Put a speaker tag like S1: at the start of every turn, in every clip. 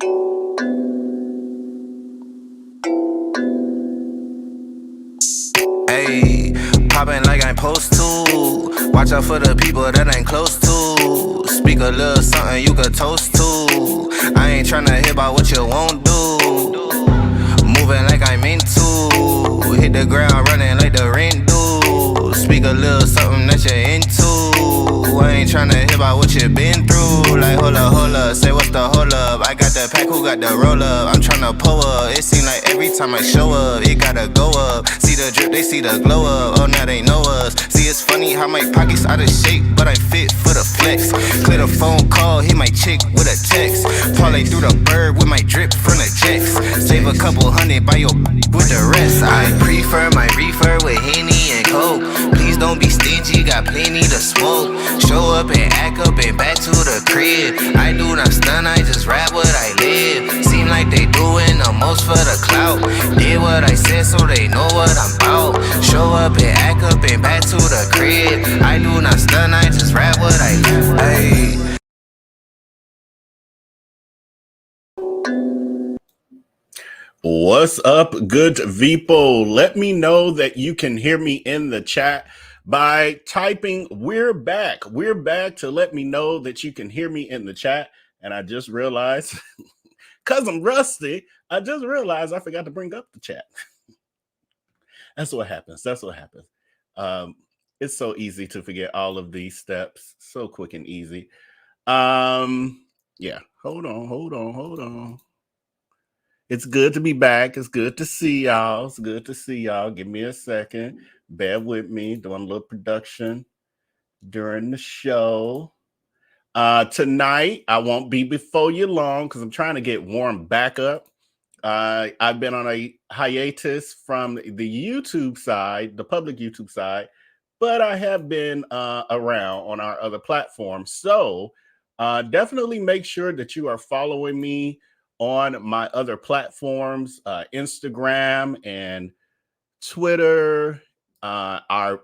S1: Ayy, poppin' like I'm supposed to. Watch out for the people that ain't close to. Speak a little something you could toast to. I ain't tryna hear about what you won't do. Moving like I'm into. Hit the ground running like the rain do. Speak a little something that you're into. I ain't tryna hear about what you been through. Like hold up, say what's the hold up. I got the pack, who got the roll up? I'm tryna pull up. It seem like every time I show up, it gotta go up. See the drip, they see the glow up. Oh, now they know us. See, it's funny how my pockets out of shape, but I fit for the flex. Clear the phone call, hit my chick with a text. Parlay through the bird with my drip from the jets. Save a couple hundred by your with the rest. I prefer my reefer with Henny and Coke. Please don't be stingy, got plenty to smoke. Show up and act up and back to the crib. I do not stun, I just rap what I live. Seem like they doing the most for the clout. Did what I said so they know what I'm about. Show up and act up and back to the crib. I do not stun, I just rap what I live. Ay.
S2: What's up, good people? Let me know that you can hear me in the chat by typing "we're back." We're back to let me know that you can hear me in the chat. And I just realized, because I'm rusty, I just realized I forgot to bring up the chat. That's what happens. That's what happens. It's so easy to forget all of these steps. So quick and easy. Yeah, hold on. It's good to be back. It's good to see y'all. It's good to see y'all. Give me a second. Bear with me. Doing a little production during the show. Tonight, I won't be before you long because I'm trying to get warmed back up. I've been on a hiatus from the YouTube side, the public YouTube side, but I have been around on our other platforms. So definitely make sure that you are following me on my other platforms, Instagram and Twitter, our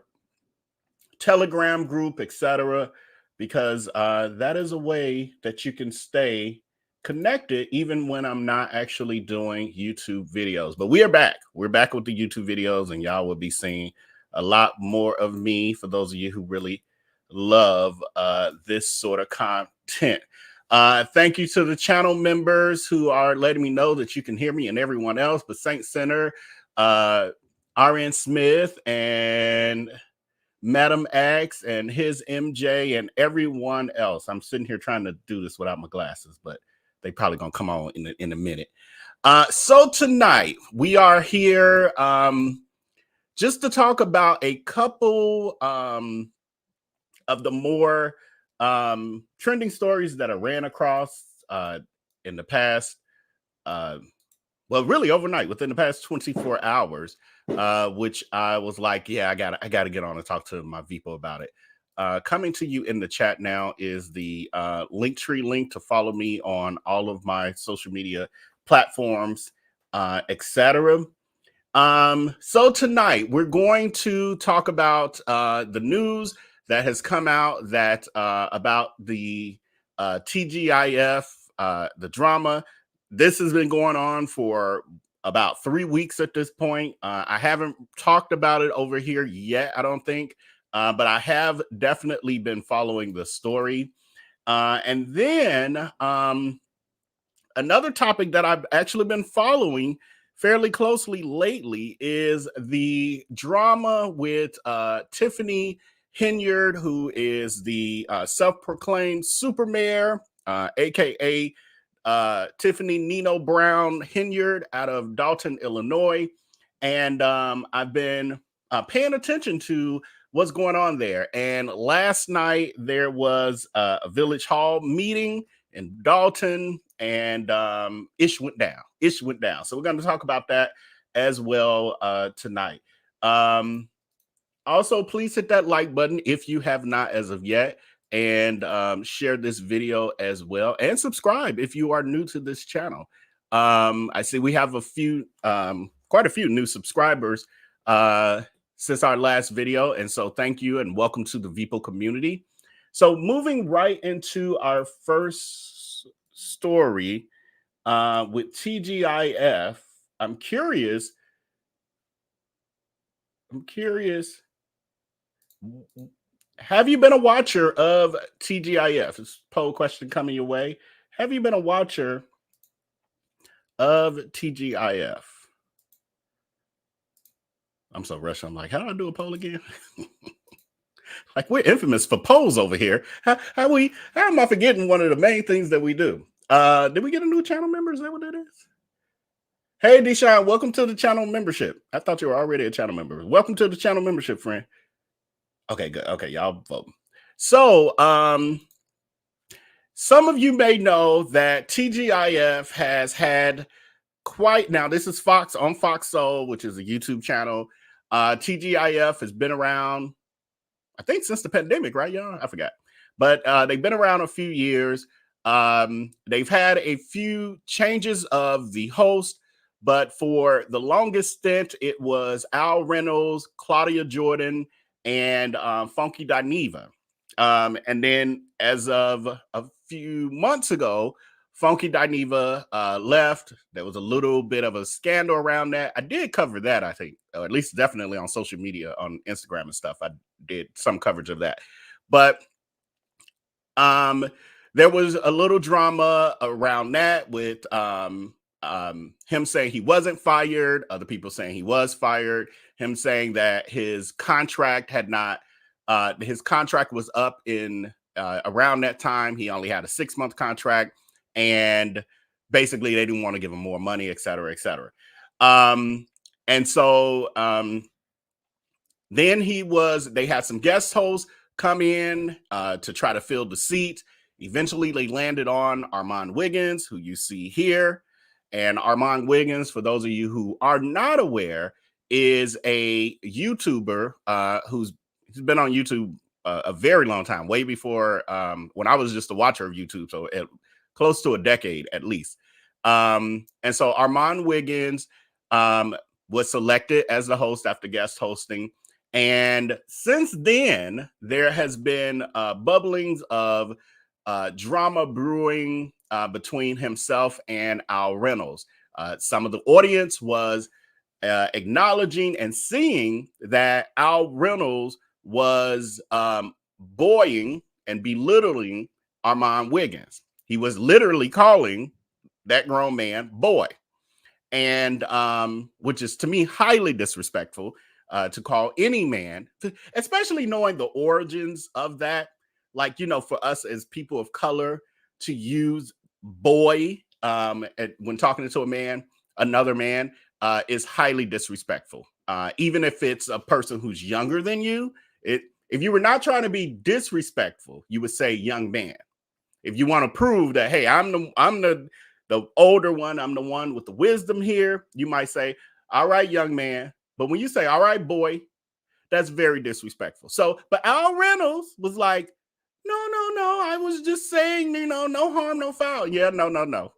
S2: Telegram group, etc., because that is a way that you can stay connected even when I'm not actually doing YouTube videos. But we are back. We're back with the YouTube videos, and y'all will be seeing a lot more of me for those of you who really love this sort of content. Thank you to the channel members who are letting me know that you can hear me and everyone else, but Saint Center, RN Smith, and Madam X, and his MJ, and everyone else. I'm sitting here trying to do this without my glasses, but they probably gonna come on in a minute. So tonight we are here just to talk about a couple of the more trending stories that I ran across in the past, well, really overnight, within the past 24 hours, which I was like, yeah, I gotta get on and talk to my VPO about it. Coming to you in the chat now is the Linktree link to follow me on all of my social media platforms, etc. So tonight we're going to talk about the news that has come out that about the TGIF, the drama. This has been going on for about 3 weeks at this point. I haven't talked about it over here yet, I don't think, but I have definitely been following the story. And then another topic that I've actually been following fairly closely lately is the drama with Tiffany Henyard, who is the self-proclaimed super mayor, aka Tiffany Nino Brown Henyard out of Dolton, Illinois. And I've been paying attention to what's going on there. And last night there was a village hall meeting in Dolton, and ish went down. So we're going to talk about that as well tonight. Also, please hit that like button if you have not as of yet, and share this video as well, and subscribe if you are new to this channel. I see we have quite a few new subscribers since our last video, and so thank you and welcome to the VPO community. So moving right into our first story, with TGIF. I'm curious. Have you been a watcher of TGIF? It's a poll question coming your way. Have you been a watcher of TGIF? I'm so rushed. I'm like, how do I do a poll again? Like, we're infamous for polls over here. How am I forgetting one of the main things that we do? Did we get a new channel member? Is that what that is? Hey, Deshaun, welcome to the channel membership. I thought you were already a channel member. Welcome to the channel membership, friend. Okay, good. Okay, y'all vote. So, some of you may know that TGIF has had now, this is Fox on Fox Soul, which is a YouTube channel. TGIF has been around, I think, since the pandemic, right, y'all? I forgot. But they've been around a few years. They've had a few changes of the host, but for the longest stint, it was Al Reynolds, Claudia Jordan, and Funky Dineva. And then as of a few months ago, Funky Dineva left. There was a little bit of a scandal around that. I did cover that, I think, or at least definitely on social media, on Instagram and stuff. I did some coverage of that. But there was a little drama around that with him saying he wasn't fired, other people saying he was fired, him saying that his contract had not, his contract was up in around that time. He only had a 6-month contract, and basically they didn't want to give him more money, et cetera, et cetera. And so then they had some guest hosts come in to try to fill the seat. Eventually they landed on Armon Wiggins, who you see here. And Armon Wiggins, for those of you who are not aware, is a YouTuber who's been on YouTube a very long time, way before when I was just a watcher of YouTube, so close to a decade at least. And so Armon Wiggins was selected as the host after guest hosting. And since then, there has been bubblings of drama brewing between himself and Al Reynolds. Some of the audience was acknowledging and seeing that Al Reynolds was bullying and belittling Armon Wiggins. He was literally calling that grown man boy, and which is, to me, highly disrespectful to call any man, especially knowing the origins of that. Like, you know, for us as people of color to use boy when talking to a man, another man, is highly disrespectful. Even if it's a person who's younger than you, if you were not trying to be disrespectful, you would say young man. If you want to prove that, hey, I'm the older one, I'm the one with the wisdom here, you might say, all right, young man. But when you say, all right, boy, that's very disrespectful. So, but Al Reynolds was like, no, I was just saying, you know, no harm, no foul. Yeah, no.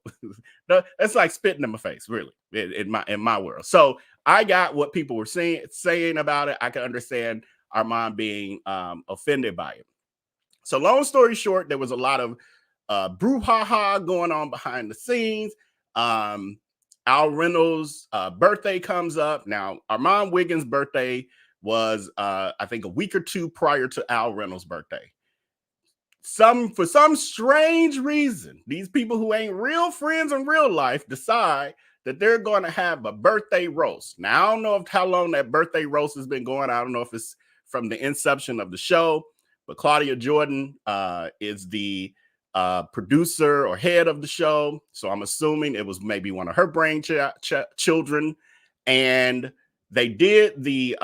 S2: That's like spitting in my face, really, in my world. So I got what people were saying about it. I can understand Armon being offended by it. So long story short, there was a lot of brouhaha going on behind the scenes. Al Reynolds' birthday comes up. Now, Armon Wiggins' birthday was, I think, a week or two prior to Al Reynolds' birthday. For some strange reason, these people who ain't real friends in real life decide that they're going to have a birthday roast. Now, I don't know how long that birthday roast has been going. I don't know if it's from the inception of the show, but Claudia Jordan is the producer or head of the show. So I'm assuming it was maybe one of her children. And they did the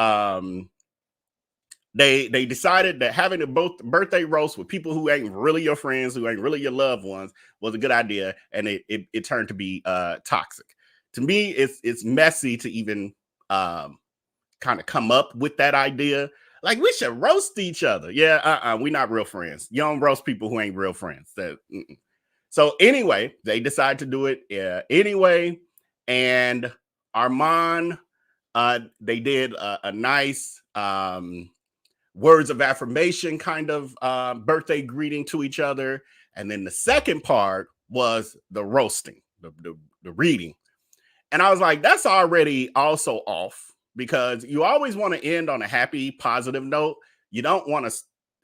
S2: they decided that having a birthday roast with people who ain't really your friends, who ain't really your loved ones, was a good idea, and it turned to be toxic. To me, it's messy to even kind of come up with that idea. Like, we should roast each other. Yeah, we're not real friends. You don't roast people who ain't real friends. So anyway, they decide to do it anyway, and Armon, they did a nice words of affirmation kind of birthday greeting to each other. And then the second part was the roasting. the reading. And I was like, that's already also off, because you always want to end on a happy, positive note. You don't want to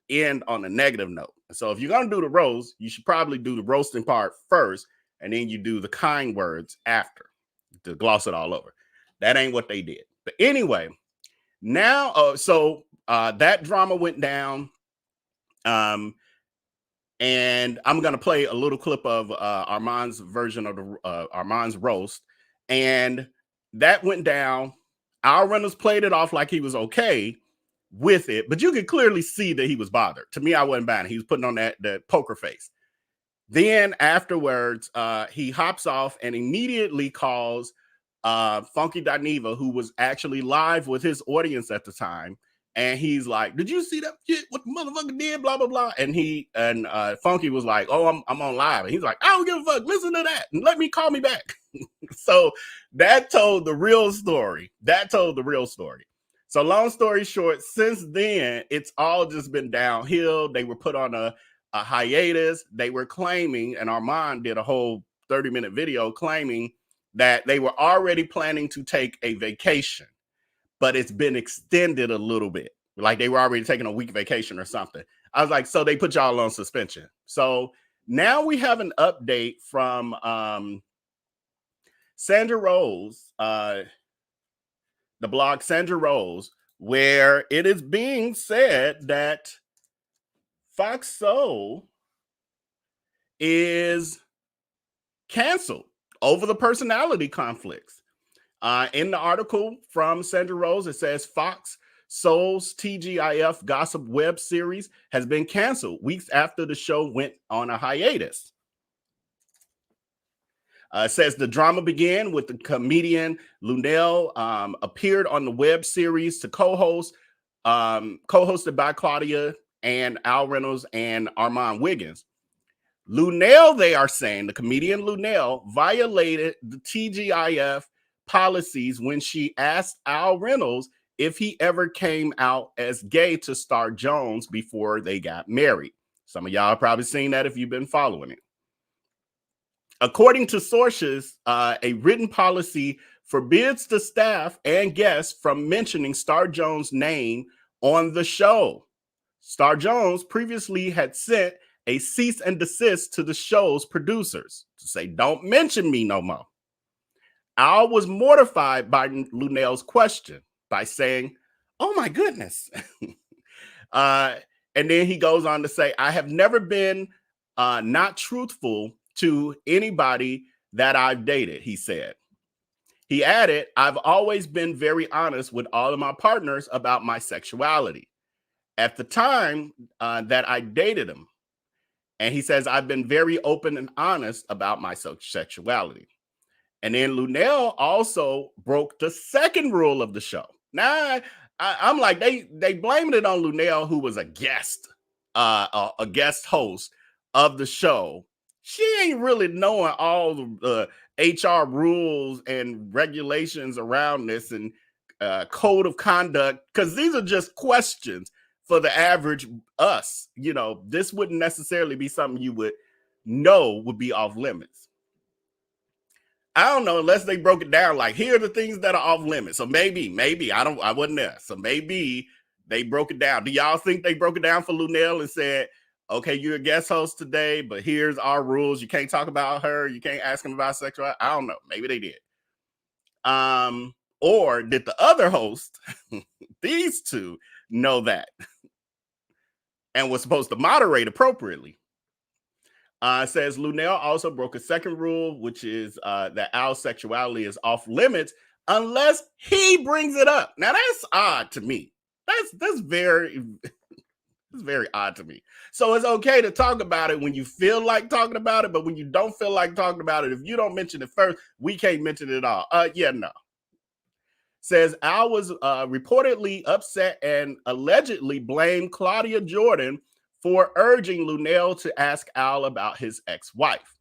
S2: end on a negative note. So if you're going to do the roast, you should probably do the roasting part first, and then you do the kind words after to gloss it all over. That ain't what they did. But anyway, now, that drama went down. And I'm going to play a little clip of Armon's version of Armon's roast. And that went down. Al Reynolds played it off like he was okay with it, but you could clearly see that he was bothered. To me, I wasn't buying it. He was putting on that poker face. Then afterwards, he hops off and immediately calls Funky Dineva, who was actually live with his audience at the time. And he's like, did you see that shit? What the motherfucker did? Blah, blah, blah. And Funky was like, oh, I'm on live. And he's like, I don't give a fuck. Listen to that and let me call me back. So that told the real story. So long story short, since then, it's all just been downhill. They were put on a hiatus. They were claiming, and Armon did a whole 30-minute video claiming that they were already planning to take a vacation, but it's been extended a little bit. Like they were already taking a week vacation or something. I was like, so they put y'all on suspension. So now we have an update from Sandra Rose, the blog Sandra Rose, where it is being said that Fox Soul is canceled over the personality conflicts. In the article from Sandra Rose, it says Fox Soul's TGIF gossip web series has been canceled weeks after the show went on a hiatus. It says the drama began with the comedian Luenell appeared on the web series to co-host, co-hosted by Claudia and Al Reynolds and Armon Wiggins. Luenell, they are saying, the comedian Luenell violated the TGIF policies when she asked Al Reynolds if he ever came out as gay to Star Jones before they got married. Some of y'all have probably seen that if you've been following it. According to sources, a written policy forbids the staff and guests from mentioning Star Jones' name on the show. Star Jones previously had sent a cease and desist to the show's producers to say, don't mention me no more. Al was mortified by Luenell's question by saying, oh my goodness. And then he goes on to say, I have never been not truthful to anybody that I've dated, he said. He added, I've always been very honest with all of my partners about my sexuality. At the time that I dated him, and he says, I've been very open and honest about my sexuality. And then Luenell also broke the second rule of the show. Now, I'm like, they blamed it on Luenell, who was a guest host of the show. She ain't really knowing all the HR rules and regulations around this and code of conduct, because these are just questions for the average us. You know, this wouldn't necessarily be something you would know would be off limits. I don't know, unless they broke it down like, here are the things that are off limits. So maybe I wasn't there. So maybe they broke it down. Do y'all think they broke it down for Luenell and said, okay, you're a guest host today, but here's our rules. You can't talk about her. You can't ask him about sexuality. I don't know. Maybe they did. Or did the other host, these two, know that and was supposed to moderate appropriately? Says Luenell also broke a second rule, which is that Al's sexuality is off limits unless he brings it up. Now that's odd to me. That's very it's very odd to me. So it's okay to talk about it when you feel like talking about it, but when you don't feel like talking about it, if you don't mention it first, we can't mention it at all. Yeah, no. Says Al was reportedly upset and allegedly blamed Claudia Jordan for urging Luenell to ask Al about his ex-wife.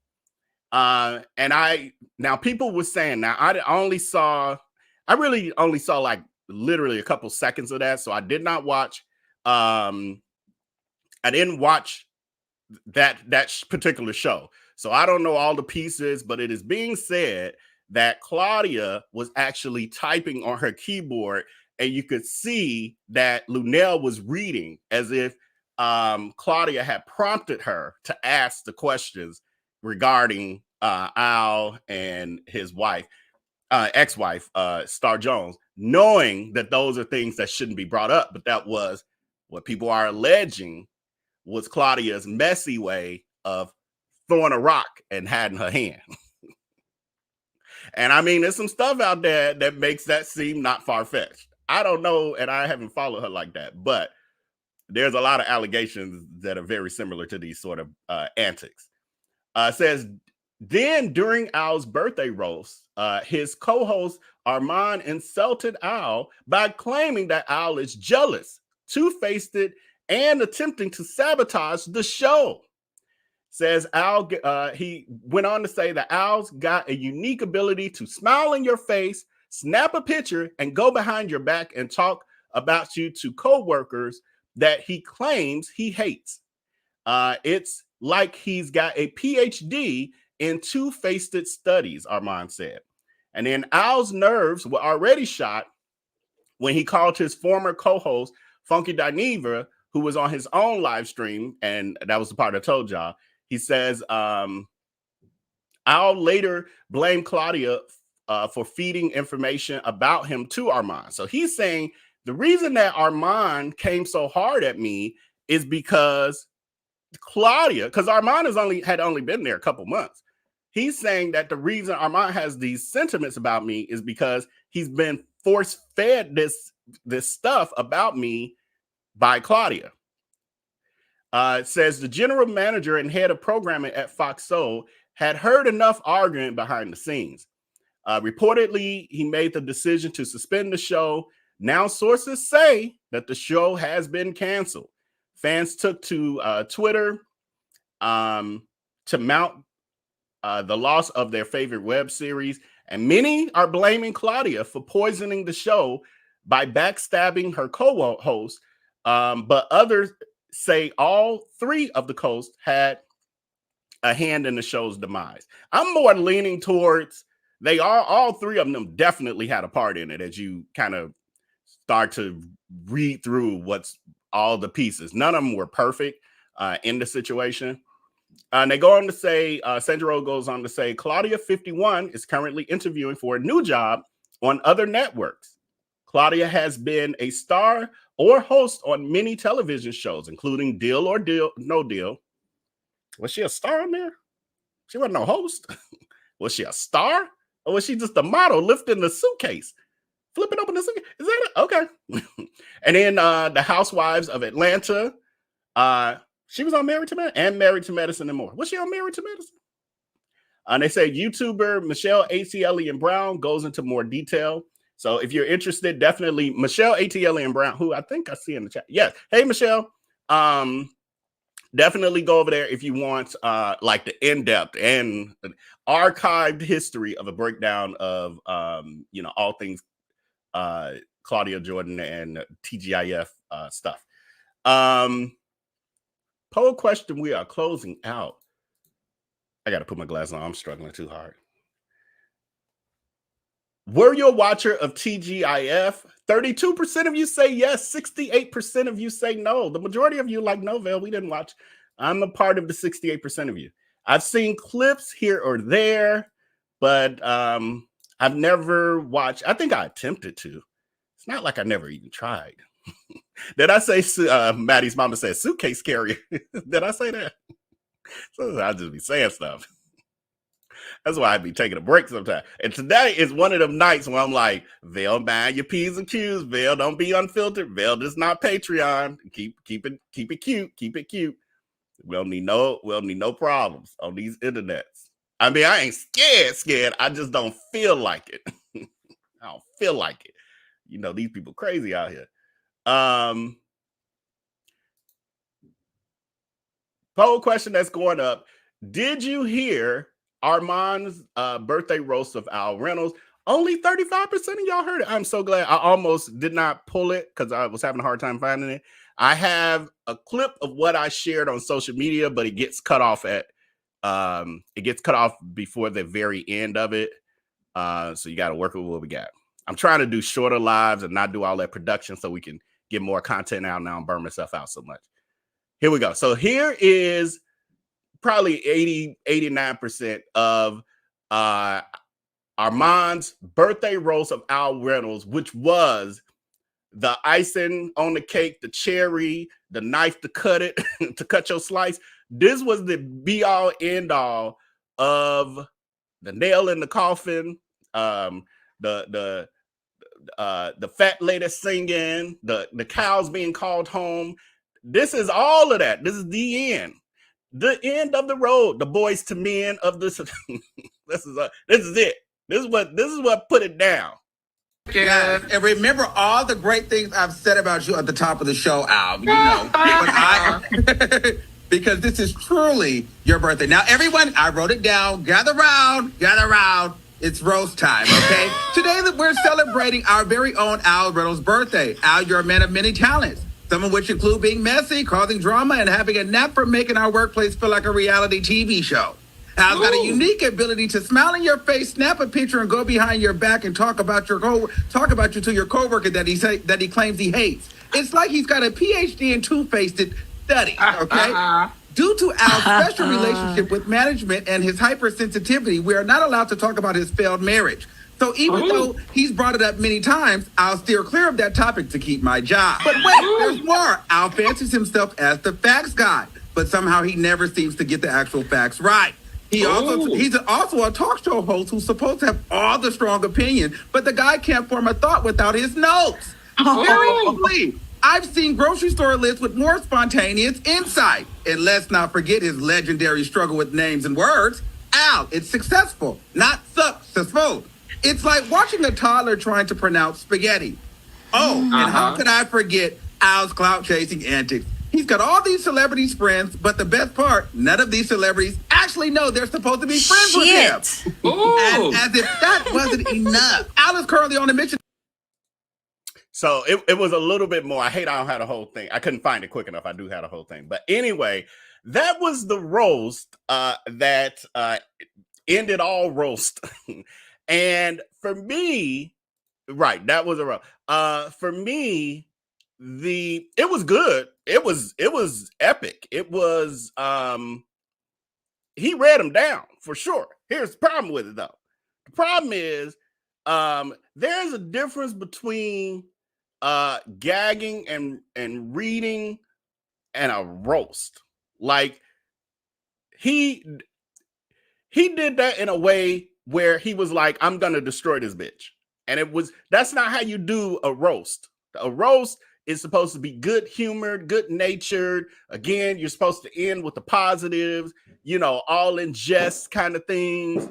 S2: Now people were saying, now I really only saw like literally a couple seconds of that, so I did not watch. I didn't watch that particular show. So I don't know all the pieces, but it is being said that Claudia was actually typing on her keyboard, and you could see that Luenell was reading as if Claudia had prompted her to ask the questions regarding Al and his wife, ex-wife, Star Jones, knowing that those are things that shouldn't be brought up. But that was what people are alleging was Claudia's messy way of throwing a rock and hiding her hand. And I mean, there's some stuff out there that makes that seem not far-fetched. I don't know, and I haven't followed her like that, but there's a lot of allegations that are very similar to these sort of antics. Says, then during Al's birthday roast, his co-host Armon insulted Al by claiming that Al is jealous, two-faced, and attempting to sabotage the show. Says Al, he went on to say that Al's got a unique ability to smile in your face, snap a picture, and go behind your back and talk about you to coworkers that he claims he hates. It's like he's got a PhD in two-faced studies, Armon said. And then Al's nerves were already shot when he called his former co-host, Funky Dineva, who was on his own live stream, and that was the part I told y'all. He says, Al later blamed Claudia for feeding information about him to Armon. So he's saying the reason that Armon came so hard at me is because Claudia, because Armon had only been there a couple months. He's saying that the reason Armon has these sentiments about me is because he's been force-fed this stuff about me by Claudia. It says the general manager and head of programming at Fox Soul had heard enough arguing behind the scenes. Reportedly, he made the decision to suspend the show. Now sources say that the show has been canceled. Fans took to Twitter to mount the loss of their favorite web series, and many are blaming Claudia for poisoning the show by backstabbing her co-host, but others say all three of the hosts had a hand in the show's demise. I'm more leaning towards all three of them definitely had a part in it as you kind of start to read through what's all the pieces. None of them were perfect in the situation. And they go on to say, Sandro goes on to say, Claudia 51 is currently interviewing for a new job on other networks. Claudia has been a star or host on many television shows, including Deal or No Deal. Was she a star on there? She wasn't no host. Was she a star? Or was she just a model lifting the suitcase? Flipping open the suitcase? Is that it? Okay. And then the Housewives of Atlanta. She was on Married to Medicine and Married to Medicine and more. Was she on Married to Medicine? And they say YouTuber Michelle A.T. Brown goes into more detail. So if you're interested, definitely Michelle A.T. Brown, who I think I see in the chat. Yes. Hey, Michelle. Definitely go over there if you want like the in-depth and archived history of a breakdown of all things Claudia Jordan and TGIF stuff. Poll question, we are closing out. I got to put my glasses on. I'm struggling too hard. Were you a watcher of TGIF? 32% of you say yes. 68% of you say no. The majority of you like no, Vel, we didn't watch. I'm a part of the 68% of you. I've seen clips here or there, but I've never watched. I think I attempted to. It's not like I never even tried. Did I say, Maddie's mama said suitcase carrier? Did I say that? So I'll just be saying stuff. That's why I'd be taking a break sometimes. And today is one of them nights where I'm like, Vel, mind your P's and Q's. Vel, don't be unfiltered. Vel, this is not Patreon. Keep it cute. Keep it cute. We'll need no problems on these internets. I mean, I ain't scared. I just don't feel like it. I don't feel like it. You know, these people crazy out here. Poll question that's going up. Did you hear Armon's birthday roast of Al Reynolds? Only 35% of y'all heard it. I'm so glad. I almost did not pull it because I was having a hard time finding it. I have a clip of what I shared on social media, but it gets cut off at It gets cut off before the very end of it. So you got to work with what we got. I'm trying to do shorter lives and not do all that production so we can get more content out now and burn myself out so much. Here we go. So here is probably 89% of Armon's birthday roast of Al Reynolds, which was the icing on the cake, the cherry, the knife to cut it, to cut your slice. This was the be-all, end-all of the nail in the coffin, the fat lady singing, the cows being called home. This is all of that. This is the end. The end of the road. The boys to men of this. This is it. This is what put it down.
S3: Yes, and remember all the great things I've said about you at the top of the show, Al. You know, but because this is truly your birthday. Now, everyone, I wrote it down. Gather round. It's roast time, okay? Today we're celebrating our very own Al Reynolds' birthday. Al, you're a man of many talents, some of which include being messy, causing drama, and having a knack for making our workplace feel like a reality TV show. Al's got a unique ability to smile in your face, snap a picture, and go behind your back and talk about you to your coworker that he claims he hates. It's like he's got a PhD in two-faced study, okay? Due to Al's special relationship with management and his hypersensitivity, we are not allowed to talk about his failed marriage. So even though he's brought it up many times, I'll steer clear of that topic to keep my job. But wait, there's more. Al fancies himself as the facts guy, but somehow he never seems to get the actual facts right. He's also a talk show host who's supposed to have all the strong opinion, but the guy can't form a thought without his notes. Very quickly. I've seen grocery store lists with more spontaneous insight. And let's not forget his legendary struggle with names and words. Al, it's successful, not successful. It's like watching a toddler trying to pronounce spaghetti. Oh, and how could I forget Al's clout-chasing antics? He's got all these celebrities friends, but the best part, none of these celebrities actually know they're supposed to be friends with him. And as if that wasn't enough, Al is currently on a mission.
S2: So it was a little bit more. I don't have the whole thing. I couldn't find it quick enough. I do have the whole thing. But anyway, that was the roast that ended all roast. And for me, right, that was a roast. For me, it was good. It was epic. It was he read them down for sure. Here's the problem with it though. The problem is there's a difference between gagging and reading and a roast. Like he did that in a way where he was like, I'm gonna destroy this bitch. And that's not how you do a roast. A roast is supposed to be good humored, good natured. Again, you're supposed to end with the positives, all in jest kind of things.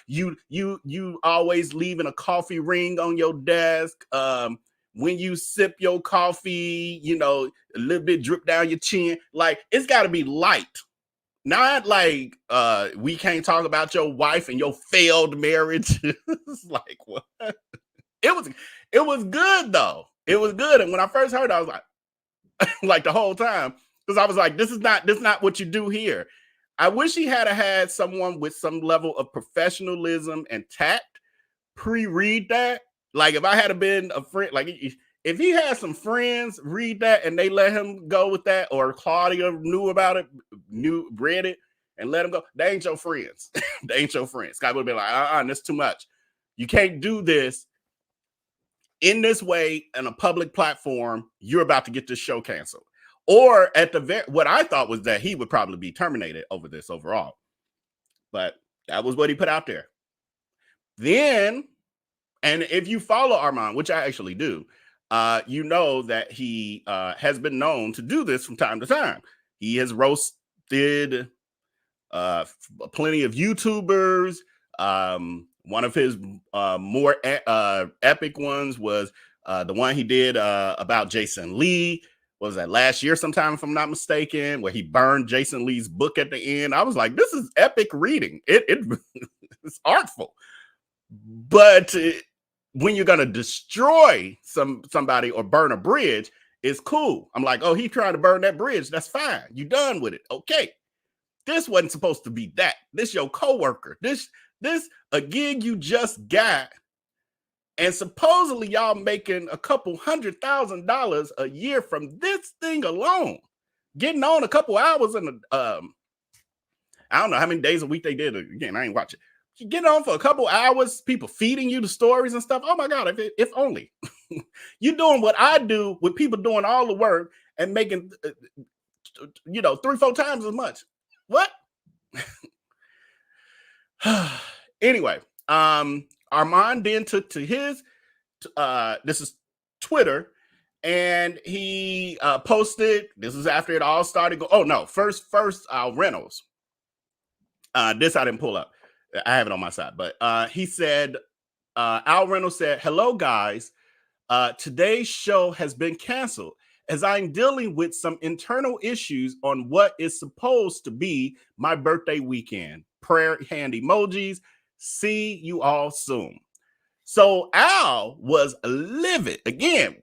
S2: You always leaving a coffee ring on your desk. When you sip your coffee, a little bit drip down your chin. Like, it's got to be light. Not like we can't talk about your wife and your failed marriage. It's like, what? It was good though. It was good. And when I first heard it, I was like, like the whole time, because I was like, this is not what you do here. I wish he had someone with some level of professionalism and tact pre-read that. Like if I had been a friend, like if he had some friends read that and they let him go with that, or Claudia knew about it, read it and let him go, they ain't your friends. They ain't your friends. Scott would have been like, that's too much. You can't do this in this way on a public platform. You're about to get this show canceled. Or what I thought was that he would probably be terminated over this overall. But that was what he put out there. Then, and if you follow Armon, which I actually do, you know that he has been known to do this from time to time. He has roasted plenty of YouTubers. One of his more epic ones was the one he did about Jason Lee. What was that, last year sometime, if I'm not mistaken, where he burned Jason Lee's book at the end. I was like, this is epic reading. It's artful. But when you're going to destroy somebody or burn a bridge, it's cool. I'm like, oh, he trying to burn that bridge. That's fine. You done with it. Okay. This wasn't supposed to be that. This your coworker. This a gig you just got. And supposedly y'all making a couple $100,000 a year from this thing alone. Getting on a couple hours in the I don't know how many days a week they did. Again, I ain't watching. You get on for a couple hours, people feeding you the stories and stuff. Oh my God, if only. You're doing what I do with people doing all the work and making 3-4 times as much. What? Anyway, Armon then took to his this is Twitter, and he posted, this is after it all started. First Reynolds. This I didn't pull up. I have it on my side, but he said, Al Reynolds said, "Hello guys, today's show has been canceled as I'm dealing with some internal issues on what is supposed to be my birthday weekend. Prayer hand emojis. See you all soon." So Al was livid. Again,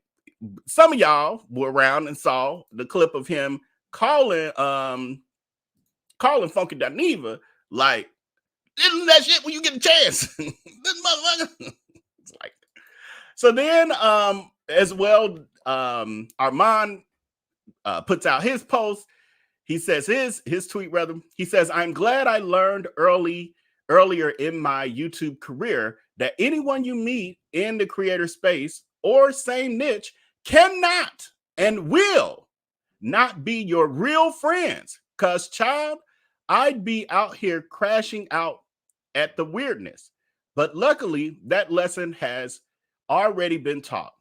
S2: some of y'all were around and saw the clip of him calling Funky Dineva like, "Isn't that shit when you get a chance?" This motherfucker. It's like, so then as well, Armon puts out his post. He says his tweet rather. He says, "I'm glad I learned earlier in my YouTube career that anyone you meet in the creator space or same niche cannot and will not be your real friends. Cause child, I'd be out here crashing out at the weirdness. But luckily, that lesson has already been taught.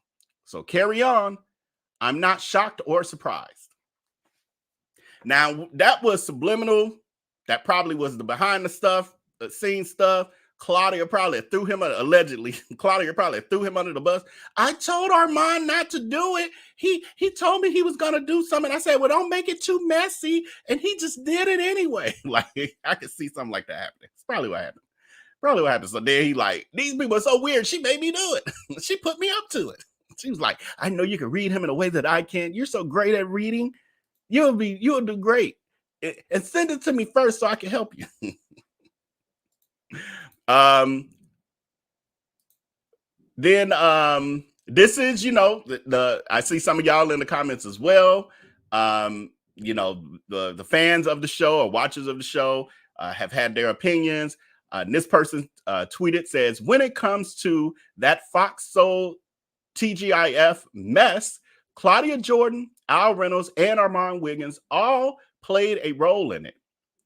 S2: So carry on. I'm not shocked or surprised." Now, that was subliminal. That probably was the behind the stuff, the scene stuff. Claudia probably threw him, allegedly, Claudia probably threw him under the bus. "I told Armon not to do it. He told me he was going to do something. I said, well, don't make it too messy. And he just did it anyway." Like, I could see something like that happening. It's probably what happened. So then he like, "These people are so weird. She made me do it. She put me up to it." She was like, "I know you can read him in a way that I can't. You're so great at reading. You'll do great. And send it to me first so I can help you." Then this is, I see some of y'all in the comments as well. The fans of the show or watchers of the show have had their opinions. And this person tweeted, says, "When it comes to that Fox Soul TGIF mess, Claudia Jordan, Al Reynolds, and Armon Wiggins all played a role in it.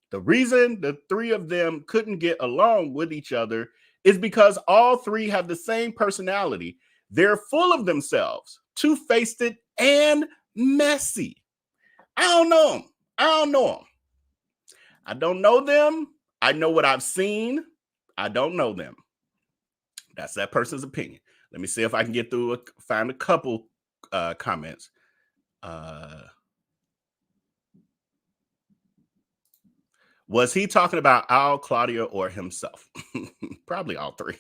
S2: The reason the three of them couldn't get along with each other is because all three have the same personality. They're full of themselves, two-faced and messy. I don't know them. I don't know them. I know what I've seen. I don't know them." That's that person's opinion. Let me see if I can get through, find a couple comments. Was he talking about Al, Claudia, or himself? Probably all three.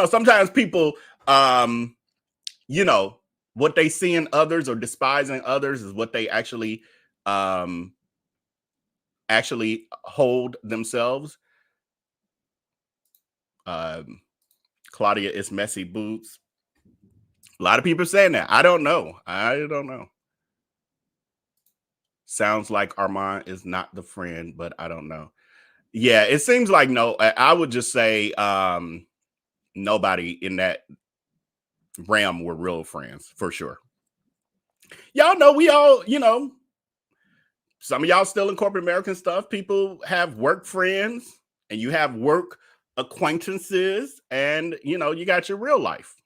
S2: Sometimes people, what they see in others or despising others is what they actually hold themselves. Claudia is messy boots. A lot of people are saying that. I don't know. Sounds like Armon is not the friend, but I don't know. Yeah, it seems like no. I would just say nobody in that realm were real friends for sure. Y'all know we all, some of y'all still in corporate American stuff. People have work friends and you have work acquaintances and, you got your real life.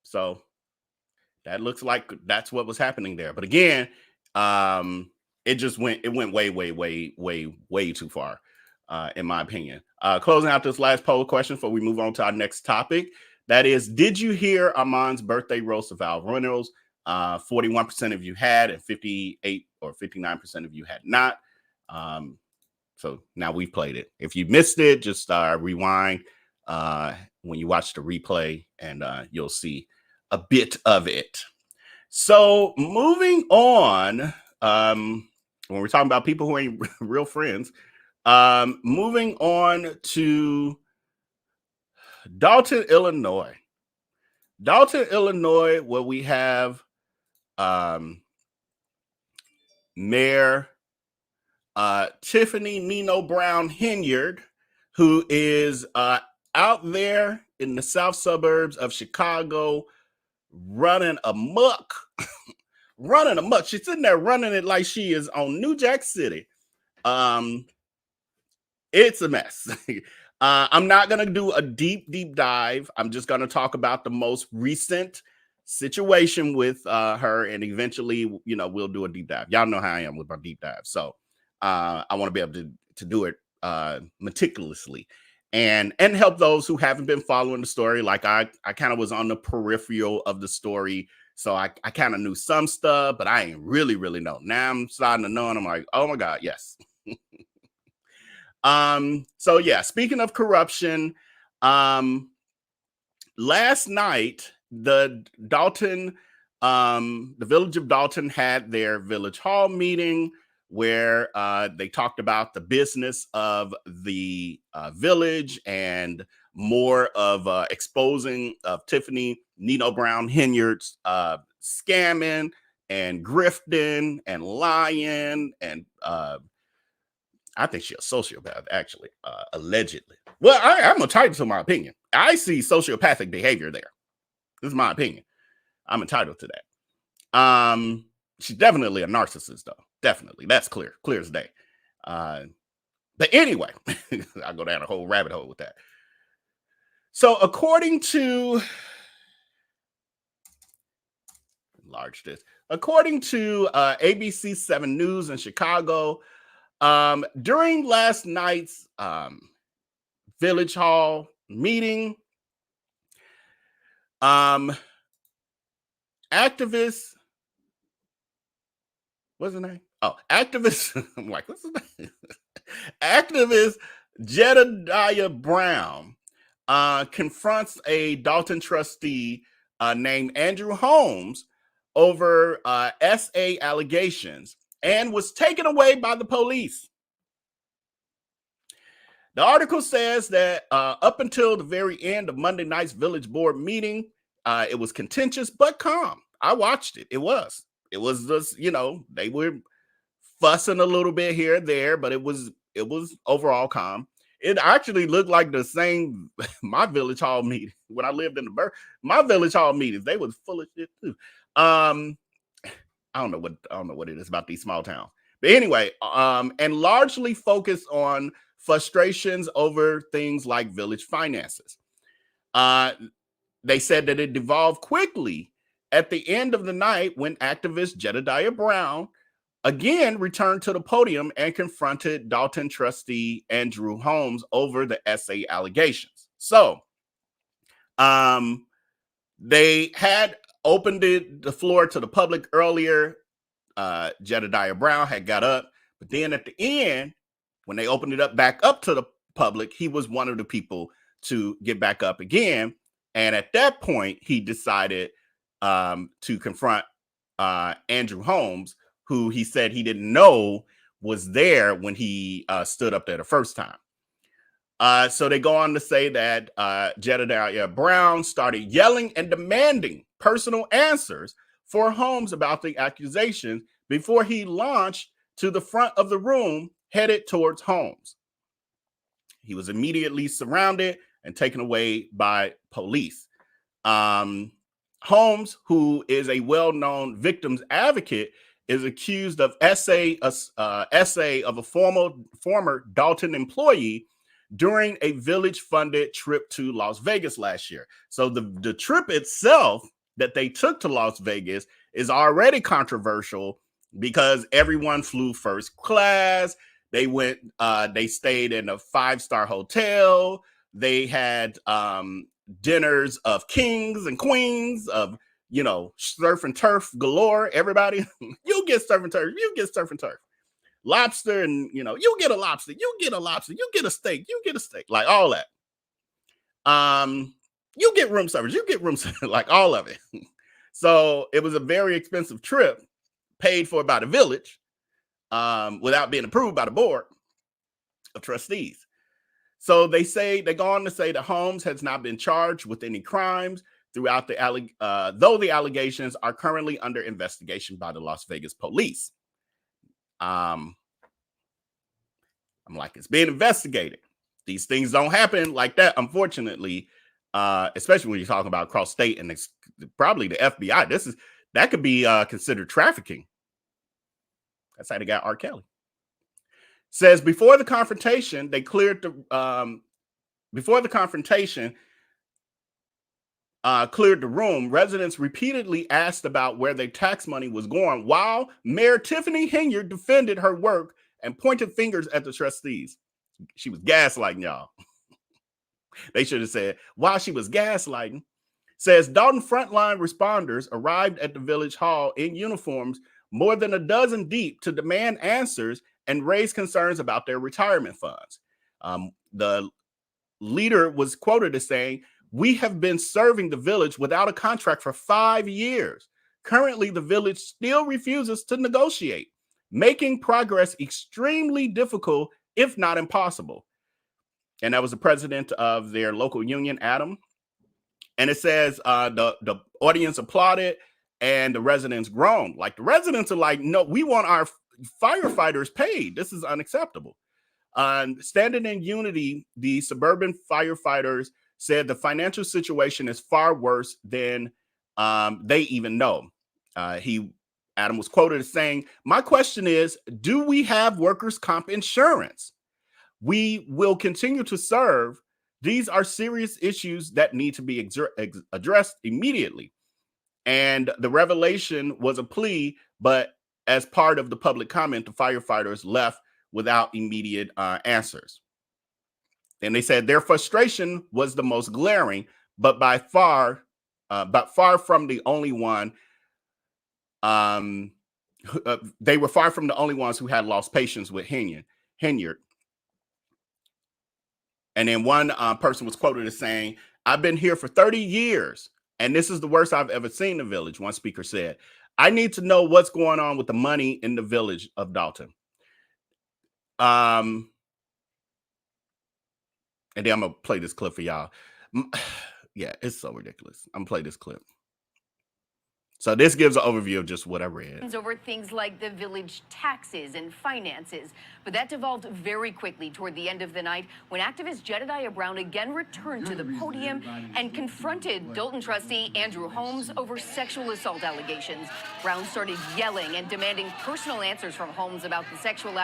S2: So that looks like that's what was happening there. But again, it went way too far, in my opinion. Closing out this last poll question before we move on to our next topic. That is, did you hear Armon's birthday roast of Al Reynolds? 41% of you had, and 58 or 59% of you had not. So now we've played it. If you missed it, just rewind when you watch the replay, and you'll see a bit of it. So moving on, when we're talking about people who ain't real friends. Moving on to Dolton, Illinois. Dolton, Illinois, where we have Mayor Tiffany Nino Brown Henyard, who is out there in the south suburbs of Chicago running amok. Running amok. She's sitting there running it like she is on New Jack City. It's a mess. I'm not going to do a deep dive. I'm just going to talk about the most recent situation with her, and eventually, we'll do a deep dive. Y'all know how I am with my deep dive. So I want to be able to do it meticulously and help those who haven't been following the story. Like I kind of was on the peripheral of the story. So I kind of knew some stuff, but I ain't really know. Now I'm starting to know, and I'm like, oh my God, yes. So yeah, speaking of corruption, last night, the village of Dolton had their village hall meeting where they talked about the business of the village and more of exposing of Tiffany Nino Brown Henyard's scamming and grifting and lying, and I think she's a sociopath, actually, allegedly. Well, I'm entitled to my opinion. I see sociopathic behavior there. This is my opinion. I'm entitled to that. She's definitely a narcissist, though. Definitely. That's clear as day. But anyway, I'll go down a whole rabbit hole with that. So according to ABC 7 News in Chicago, during last night's village hall meeting, activist, what's his name? Oh, activist. I'm like, what's his name? Activist Jedediah Brown confronts a Dolton trustee named Andrew Holmes over SA allegations and was taken away by the police. The article says that up until the very end of Monday night's village board meeting, it was contentious but calm. I watched it. It was just, they were fussing a little bit here and there, but it was overall calm. It actually looked like the same my village hall meeting when I lived in my village hall meetings. They was full of shit too. I don't know what it is about these small towns, but anyway, and largely focused on frustrations over things like village finances. They said that it devolved quickly at the end of the night when activist Jedediah Brown again returned to the podium and confronted Dolton trustee Andrew Holmes over the SA allegations. So they had opened the floor to the public earlier. Jedediah Brown had got up, but then at the end, when they opened it back up to the public, he was one of the people to get back up again. And at that point, he decided to confront Andrew Holmes, who he said he didn't know was there when he stood up there the first time. So they go on to say that Jedediah Brown started yelling and demanding personal answers for Holmes about the accusations before he launched to the front of the room headed towards Holmes. He was immediately surrounded and taken away by police. Holmes, who is a well-known victims advocate, is accused of essay of a former Dolton employee during a village-funded trip to Las Vegas last year. So the trip itself that they took to Las Vegas is already controversial because everyone flew first class. They stayed in a 5-star hotel. They had dinners of kings and queens of, surf and turf galore. Everybody, you get surf and turf. You get surf and turf. Lobster, and you get a lobster. You get a lobster. You get a steak. You get a steak. Like all that. You get room service. You get room service. Like all of it. So it was a very expensive trip, paid for by the village. without being approved by the board of trustees. So they go on to say that Holmes has not been charged with any crimes throughout though the allegations are currently under investigation by the Las Vegas police. I'm like, it's being investigated. These things don't happen like that, unfortunately, especially when you're talking about cross state and it's probably the FBI. That could be considered trafficking. That's how they got R. Kelly. Says before the confrontation, cleared the room. Residents repeatedly asked about where their tax money was going, while Mayor Tiffany Henyard defended her work and pointed fingers at the trustees. She was gaslighting y'all. They should have said while she was gaslighting. Says Dolton frontline responders arrived at the village hall in uniforms, more than a dozen deep, to demand answers and raise concerns about their retirement funds. The leader was quoted as saying, "We have been serving the village without a contract for 5 years. Currently, the village still refuses to negotiate, making progress extremely difficult, if not impossible." And that was the president of their local union, Adam. And it says the audience applauded and the residents groaned. Like, the residents are like, no, we want our firefighters paid. This is unacceptable. Standing in unity, the suburban firefighters said the financial situation is far worse than they even know. Adam was quoted as saying, "My question is, do we have workers' comp insurance? We will continue to serve. These are serious issues that need to be addressed immediately." And the revelation was a plea, but as part of the public comment, the firefighters left without immediate answers. And they said their frustration was the most glaring, but far from the only one. They were far from the only ones who had lost patience with Henyard. And then one person was quoted as saying, "I've been here for 30 years, and this is the worst I've ever seen the village," one speaker said. "I need to know what's going on with the money in the village of Dolton." And then I'm going to play this clip for y'all. Yeah, it's so ridiculous. I'm going to play this clip. So this gives an overview of just what I read.
S4: Over things like the village taxes and finances. But that devolved very quickly toward the end of the night when activist Jedediah Brown again returned to the podium and confronted Dolton Trustee Andrew Holmes over sexual assault allegations. Brown started yelling and demanding personal answers from Holmes about the sexual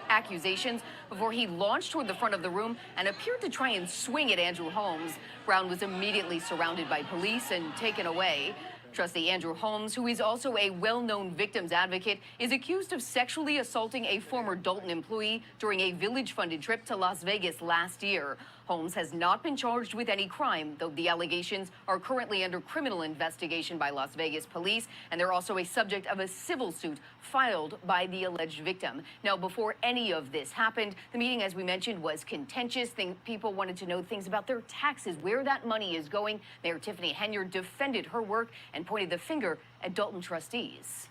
S4: accusations before he launched toward the front of the room and appeared to try and swing at Andrew Holmes. Brown was immediately surrounded by police and taken away. Trustee Andrew Holmes, who is also a well-known victims advocate, is accused of sexually assaulting a former Dolton employee during a village-funded trip to Las Vegas last year. Holmes has not been charged with any crime, though the allegations are currently under criminal investigation by Las Vegas police, and they're also a subject of a civil suit filed by the alleged victim. Now, before any of this happened, the meeting, as we mentioned, was contentious. People wanted to know things about their taxes, where that money is going. Mayor Tiffany Henyard defended her work and pointed the finger at Dolton trustees.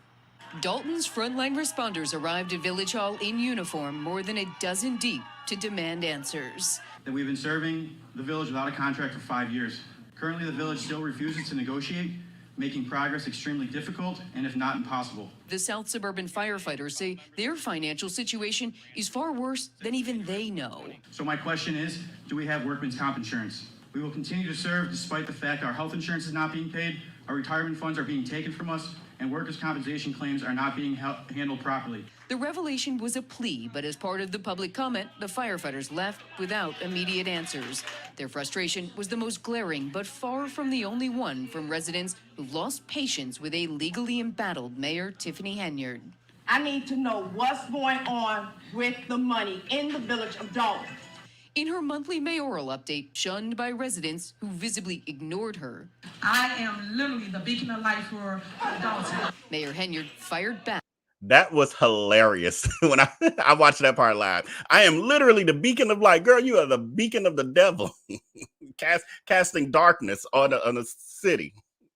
S4: Dolton's frontline responders arrived at Village Hall in uniform, more than a dozen deep, to demand answers.
S5: That we've been serving the village without a contract for 5 years. Currently, the village still refuses to negotiate, making progress extremely difficult and, if not, impossible.
S4: The South Suburban firefighters say their financial situation is far worse than even they know.
S5: So my question is, do we have workman's comp insurance? We will continue to serve despite the fact our health insurance is not being paid, our retirement funds are being taken from us, and workers' compensation claims are not being handled properly.
S4: The revelation was a plea, but as part of the public comment, the firefighters left without immediate answers. Their frustration was the most glaring, but far from the only one, from residents who lost patience with a legally embattled Mayor Tiffany Henyard.
S6: I need to know what's going on with the money in the village of Dolton.
S4: In her monthly mayoral update, shunned by residents who visibly ignored her,
S7: I am literally the beacon of light for Dolton.
S4: Mayor Henyard fired back.
S2: That was hilarious when I watched that part live. I am literally the beacon of light. Girl, you are the beacon of the devil. Casting darkness on the city.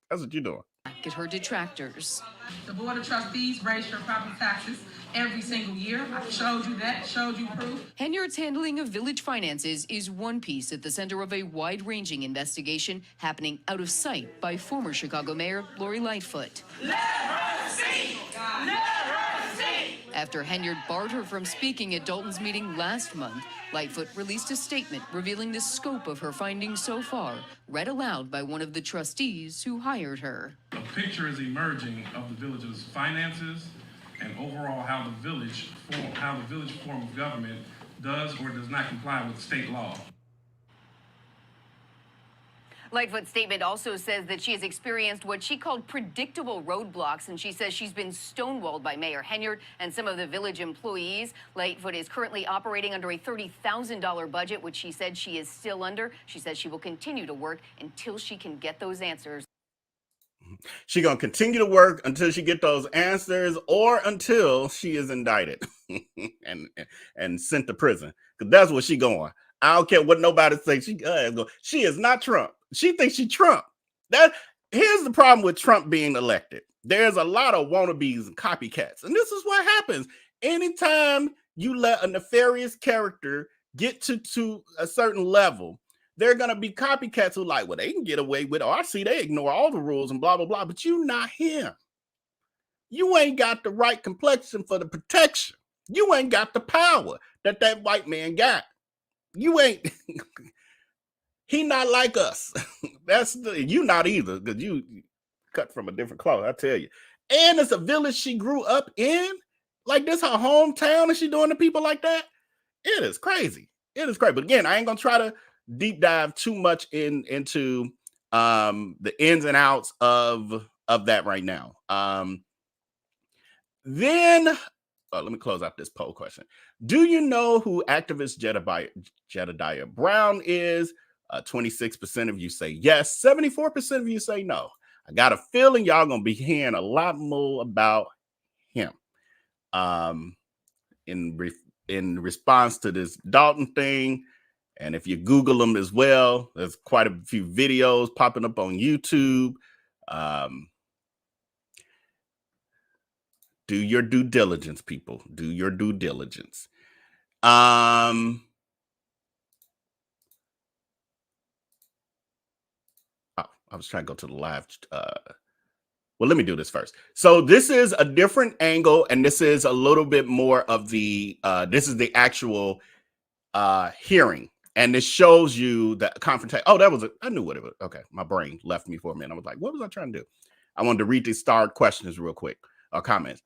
S2: That's what you're doing.
S8: at her detractors.
S7: The Board of Trustees raised your property taxes every single year. I showed you that, showed you proof.
S8: Henyard's handling of village finances is one piece at the center of a wide-ranging investigation happening out of sight by former Chicago Mayor Lori Lightfoot.
S6: Let her see! Let her see!
S8: After Henyard barred her from speaking at Dolton's meeting last month, Lightfoot released a statement revealing the scope of her findings so far, read aloud by one of the trustees who hired her.
S9: A picture is emerging of the village's finances and overall how the village form of government does or does not comply with state law.
S4: Lightfoot's statement also says that she has experienced what she called predictable roadblocks, and she says she's been stonewalled by Mayor Henyard and some of the village employees. Lightfoot is currently operating under a $30,000 budget, which she said she is still under. She says she will continue to work until she can get those answers.
S2: She's going to continue to work until she get those answers or until she is indicted and sent to prison. Because that's where she going. I don't care what nobody thinks. She is not Trump. She thinks she Trump. Here's the problem with Trump being elected. There's a lot of wannabes and copycats. And this is what happens. Anytime you let a nefarious character get to a certain level, there are going to be copycats who like, well, they can get away with it. Oh, I see they ignore all the rules and blah, blah, blah. But you not him. You ain't got the right complexion for the protection. You ain't got the power that white man got. You ain't. He not like us. You not either, because you cut from a different cloth, I tell you. And it's a village she grew up in. Like this, her hometown, and she doing to people like that. It is crazy. It is crazy. But again, I ain't gonna try to deep dive too much into the ins and outs of that right now. Then let me close out this poll question. Do you know who activist Jedediah Brown is? 26% of you say yes. 74% of you say no. I got a feeling y'all gonna be hearing a lot more about him in response to this Dolton thing. And if you Google him as well, there's quite a few videos popping up on YouTube. Do your due diligence, people. Do your due diligence. I was trying to go to the live. Well, let me do this first. So this is a different angle, and this is a little bit more of the, this is the actual hearing. And this shows you the confrontation. Oh, I knew what it was. Okay, my brain left me for a minute. I was like, what was I trying to do? I wanted to read these starred questions real quick, or comments.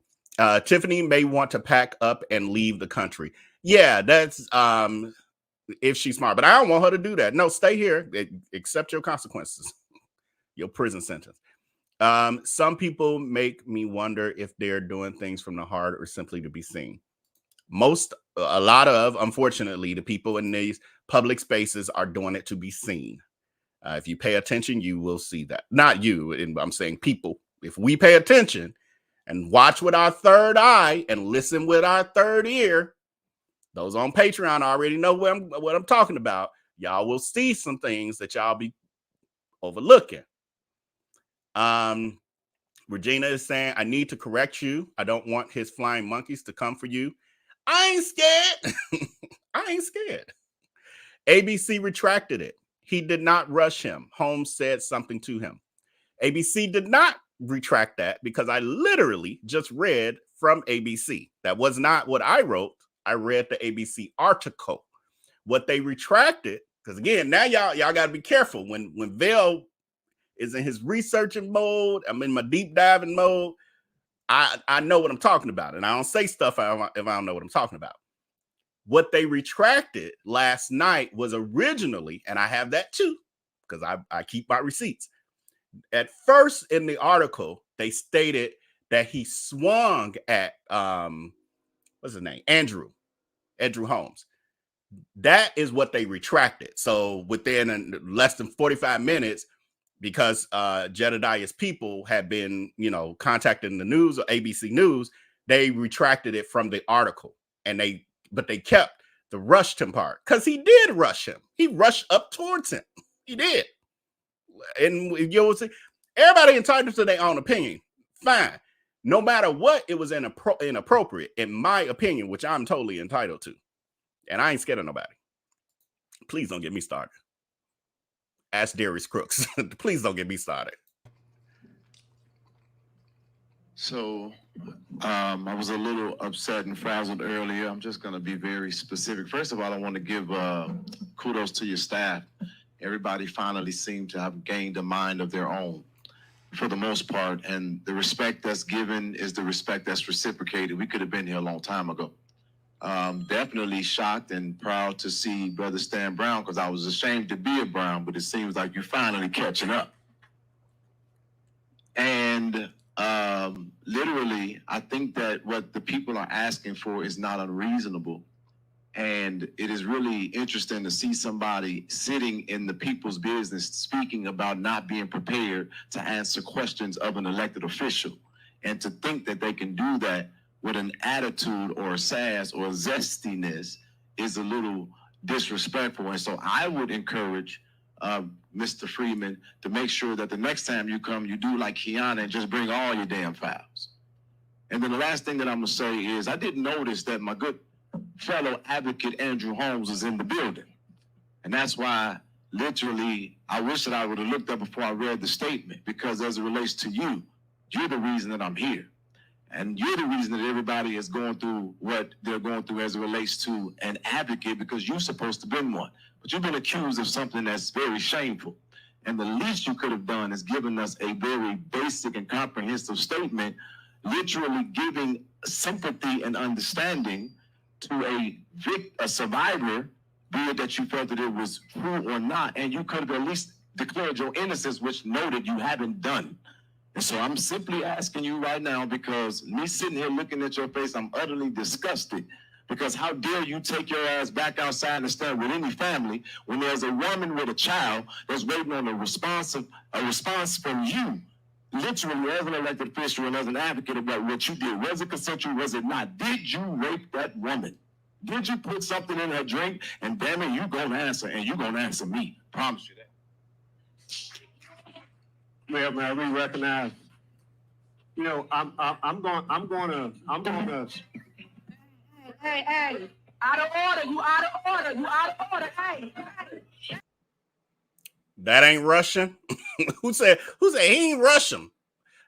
S2: Tiffany may want to pack up and leave the country. Yeah, that's if she's smart, but I don't want her to do that. No, stay here. Accept your consequences. Your prison sentence. Some people make me wonder if they're doing things from the heart or simply to be seen. A lot of, unfortunately, the people in these public spaces are doing it to be seen. If you pay attention, you will see that. Not you, I'm saying people. If we pay attention and watch with our third eye and listen with our third ear, those on Patreon already know what I'm talking about. Y'all will see some things that y'all be overlooking. Regina is saying, I need to correct you. I don't want his flying monkeys to come for you. I ain't scared. I ain't scared. ABC retracted it. He did not rush him. Holmes said something to him. ABC did not retract that because I literally just read from ABC. That was not what I wrote. I read the ABC article. What they retracted, because again, now y'all got to be careful when Vail is in his researching mode. I'm in my deep diving mode. I know what I'm talking about, and I don't say stuff if I don't know what I'm talking about. What they retracted last night was originally, and I have that too, because I keep my receipts. At first in the article, they stated that he swung at what's his name? Andrew Holmes. That is what they retracted. So within less than 45 minutes, because Jedediah's people had been, contacting the news or ABC News, they retracted it from the article, but they kept the rushed him part because he did rush him. He rushed up towards him. He did, and you'll see. Everybody entitled to their own opinion. Fine. No matter what, it was inappropriate, in my opinion, which I'm totally entitled to. And I ain't scared of nobody. Please don't get me started. Ask Darius Crooks. Please don't get me started.
S10: So I was a little upset and frazzled earlier. I'm just going to be very specific. First of all, I want to give kudos to your staff. Everybody finally seemed to have gained a mind of their own for the most part. And the respect that's given is the respect that's reciprocated. We could have been here a long time ago. Definitely shocked and proud to see Brother Stan Brown, because I was ashamed to be a Brown, but it seems like you're finally catching up. And literally, I think that what the people are asking for is not unreasonable. And it is really interesting to see somebody sitting in the people's business speaking about not being prepared to answer questions of an elected official. And to think that they can do that with an attitude or a sass or a zestiness is a little disrespectful. And so I would encourage Mr. Freeman to make sure that the next time you come, you do like Kiana and just bring all your damn files. And then the last thing that I'm gonna say is I didn't notice that my good fellow advocate Andrew Holmes was in the building. And that's why literally I wish that I would have looked up before I read the statement, because as it relates to you, you're the reason that I'm here. And you're the reason that everybody is going through what they're going through as it relates to an advocate, because you're supposed to be one. But you've been accused of something that's very shameful. And the least you could have done is given us a very basic and comprehensive statement, literally giving sympathy and understanding to a survivor, be it that you felt that it was true or not. And you could have at least declared your innocence, which noted you haven't done. And so I'm simply asking you right now, because me sitting here looking at your face, I'm utterly disgusted. Because how dare you take your ass back outside and stand with any family when there's a woman with a child that's waiting on a response from you, literally as an elected official and as an advocate about what you did. Was it consensual? Was it not? Did you rape that woman? Did you put something in her drink? And damn it, you gonna answer, and you gonna answer me. Promise you that.
S11: Well, man, we recognize. You know, I'm gonna.
S6: Hey, out of order, you out of order, hey.
S2: That ain't Russian. Who said he ain't Russian?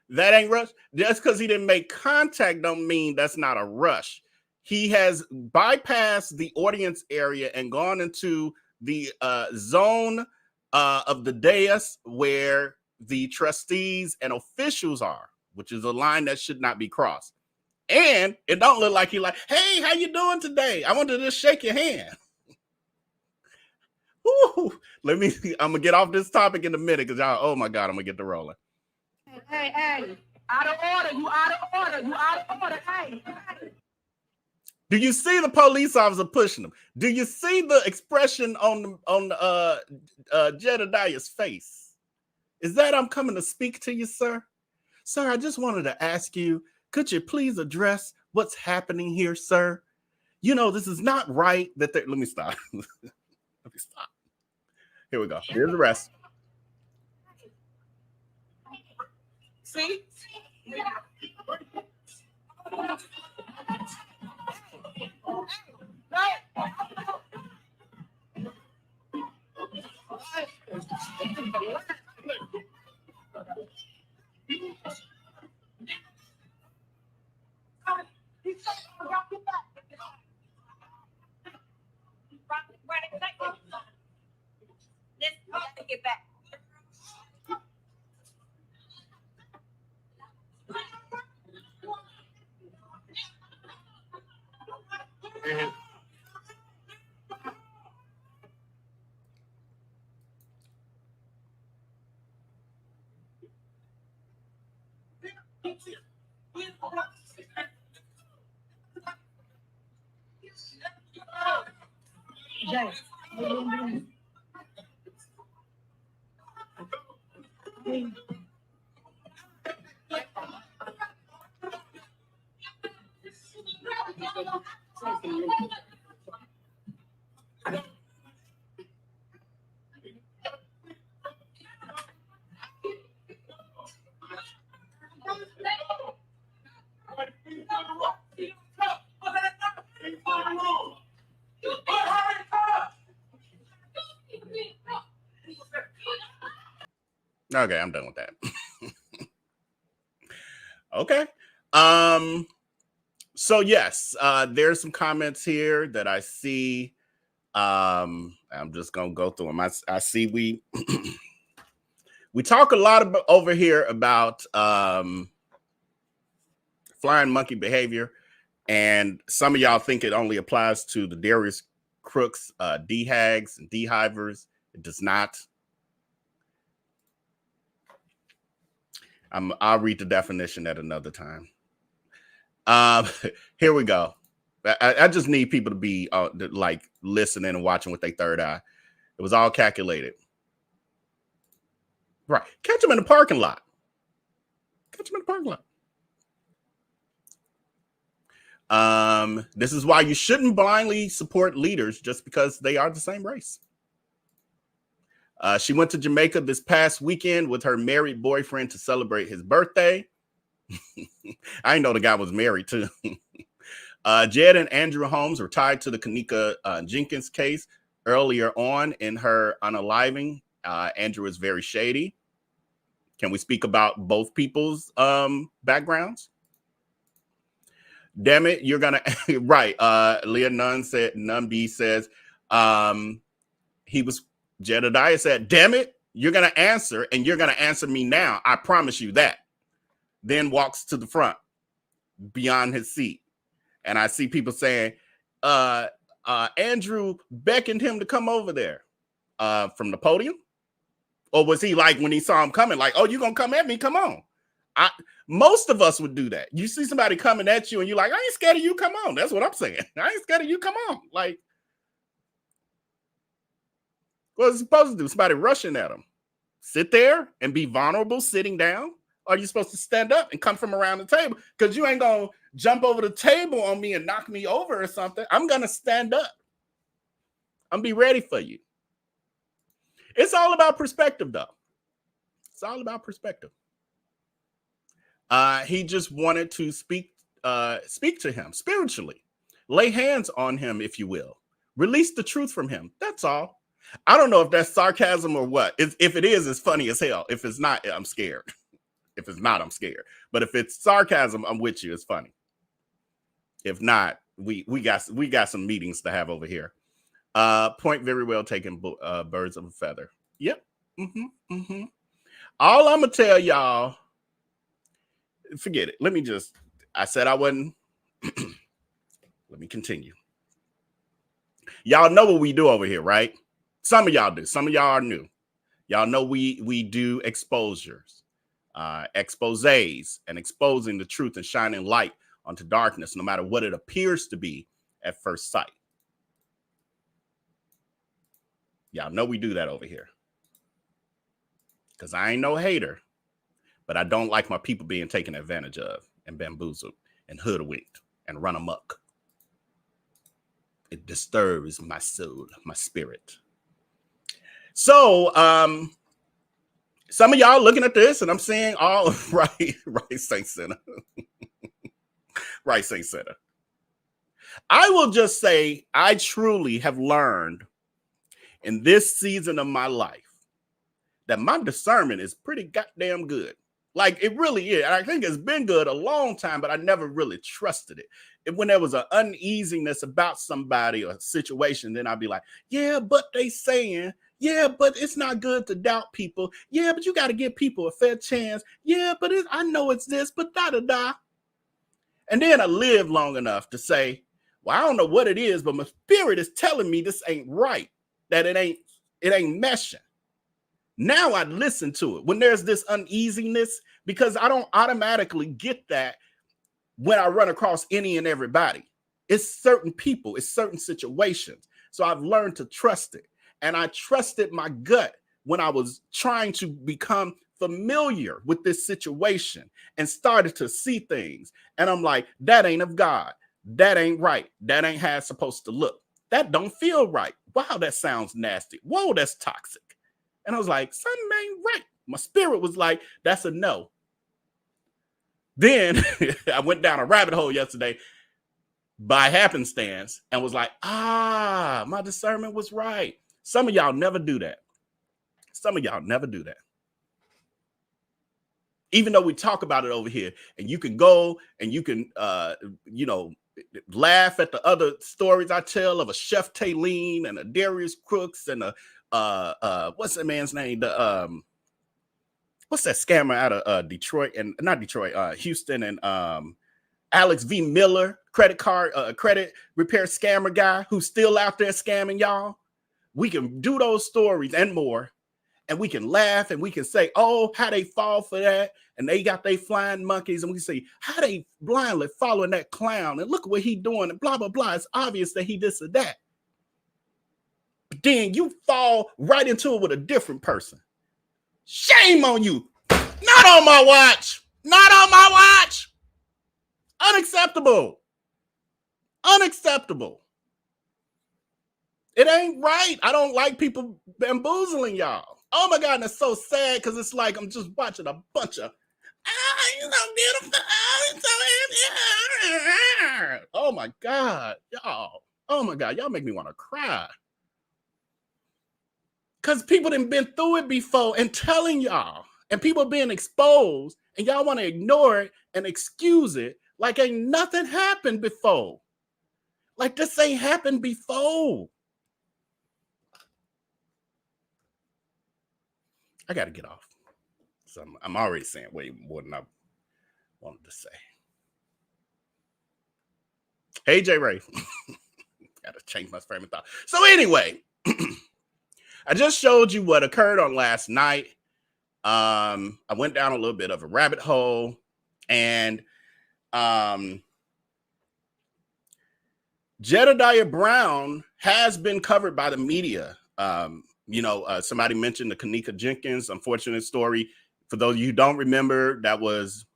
S2: That ain't Rush. Just because he didn't make contact don't mean that's not a rush. He has bypassed the audience area and gone into the zone of the dais where the trustees and officials are, which is a line that should not be crossed. And it don't look like he like, hey, how you doing today? I want to just shake your hand. Woo, I'm gonna get off this topic in a minute because y'all, oh my God, I'm gonna get the rolling.
S6: Hey, out of order, you out of order, hey.
S2: Do you see the police officer pushing him? Do you see the expression on Jedediah's face? Is that I'm coming to speak to you, sir? Sir, I just wanted to ask you, could you please address what's happening here, sir? You know, this is not right that let me stop. Let me stop. Here we go. Here's the rest.
S6: See? Get back.
S2: Okay, I'm done with that. Okay. So yes, there's some comments here that I see. I'm just gonna go through them. I see we we talk a lot about over here about flying monkey behavior, and some of y'all think it only applies to the Darius crooks, D-hags and D-hivers. It does not. I'll read the definition at another time. Here we go. I just need people to be like listening and watching with their third eye. It was all calculated. Right. Catch them in the parking lot. Catch them in the parking lot. This is why you shouldn't blindly support leaders just because they are the same race. She went to Jamaica this past weekend with her married boyfriend to celebrate his birthday. I didn't know the guy was married too. Jed and Andrew Holmes were tied to the Kanika Jenkins case earlier on in her unaliving. Andrew is very shady. Can we speak about both people's backgrounds? Damn it, you're gonna right. Leah Nunn B says Jedediah said, damn it, you're gonna answer, and you're gonna answer me now. I promise you that. Then walks to the front beyond his seat. And I see people saying, Andrew beckoned him to come over there from the podium. Or was he like, when he saw him coming, like, oh, you gonna come at me? Come on. Most of us would do that. You see somebody coming at you and you're like, I ain't scared of you. Come on. That's what I'm saying. I ain't scared of you. Come on. Like, what is he supposed to do? Somebody rushing at him. Sit there and be vulnerable sitting down? Or are you supposed to stand up and come from around the table? Because you ain't going to jump over the table on me and knock me over or something. I'm going to stand up. I'm be ready for you. It's all about perspective, though. It's all about perspective. He just wanted to speak to him spiritually. Lay hands on him, if you will. Release the truth from him. That's all. I don't know if that's sarcasm or what. If it is, it's funny as hell. If it's not, I'm scared. If it's not, I'm scared. But if it's sarcasm, I'm with you. It's funny. If not, we got some meetings to have over here. Point very well taken. Birds of a feather. Yep. All I'm gonna tell y'all. Forget it. I said I wasn't. Let me continue. Y'all know what we do over here, right? Some of y'all do. Some of y'all are new. Y'all know we do exposures, exposés, and exposing the truth and shining light onto darkness, no matter what it appears to be at first sight. Y'all know we do that over here. Because I ain't no hater, but I don't like my people being taken advantage of and bamboozled and hoodwinked and run amok. It disturbs my soul, my spirit. So, some of y'all looking at this and I'm saying, all right, Saint Sinner. Right, Saint Sinner. I will just say, I truly have learned in this season of my life that my discernment is pretty goddamn good. Like, it really is. And I think it's been good a long time, but I never really trusted it. And when there was an uneasiness about somebody or a situation, then I'd be like, yeah, but they saying, yeah, but it's not good to doubt people. Yeah, but you got to give people a fair chance. Yeah, but I know it's this, but da-da-da. And then I lived long enough to say, well, I don't know what it is, but my spirit is telling me this ain't right, that it ain't meshing. Now I listen to it when there's this uneasiness, because I don't automatically get that when I run across any and everybody. It's certain people, it's certain situations. So I've learned to trust it. And I trusted my gut when I was trying to become familiar with this situation and started to see things. And I'm like, that ain't of God. That ain't right. That ain't how it's supposed to look. That don't feel right. Wow, that sounds nasty. Whoa, that's toxic. And I was like, something ain't right. My spirit was like, that's a no. Then I went down a rabbit hole yesterday by happenstance and was like, my discernment was right. Some of y'all never do that. Some of y'all never do that. Even though we talk about it over here, and you can go and you can, laugh at the other stories I tell of a Chef Taylene and a Darius Crooks and a what's that man's name? What's that scammer out of Detroit and not Detroit, Houston and Alex V. Miller, credit repair scammer guy who's still out there scamming y'all. We can do those stories and more. And we can laugh and we can say, oh, how they fall for that. And they got they flying monkeys. And we say, how they blindly following that clown. And look what he doing and blah, blah, blah. It's obvious that he this or that. But then you fall right into it with a different person. Shame on you. Not on my watch. Not on my watch. Unacceptable. Unacceptable. It ain't right. I don't like people bamboozling y'all. Oh my God, and it's so sad because it's like I'm just watching a bunch of, you're so beautiful. Oh my God, y'all. Oh my God, y'all make me want to cry. Because people done been through it before and telling y'all, and people being exposed, and y'all want to ignore it and excuse it like ain't nothing happened before. Like this ain't happened before. I got to get off. So I'm already saying way more than I wanted to say. Hey, J. Ray. Got to change my frame of thought. So anyway, I just showed you what occurred on last night. I went down a little bit of a rabbit hole, and Jedediah Brown has been covered by the media. Somebody mentioned the Kanika Jenkins unfortunate story. For those of you who don't remember, that was,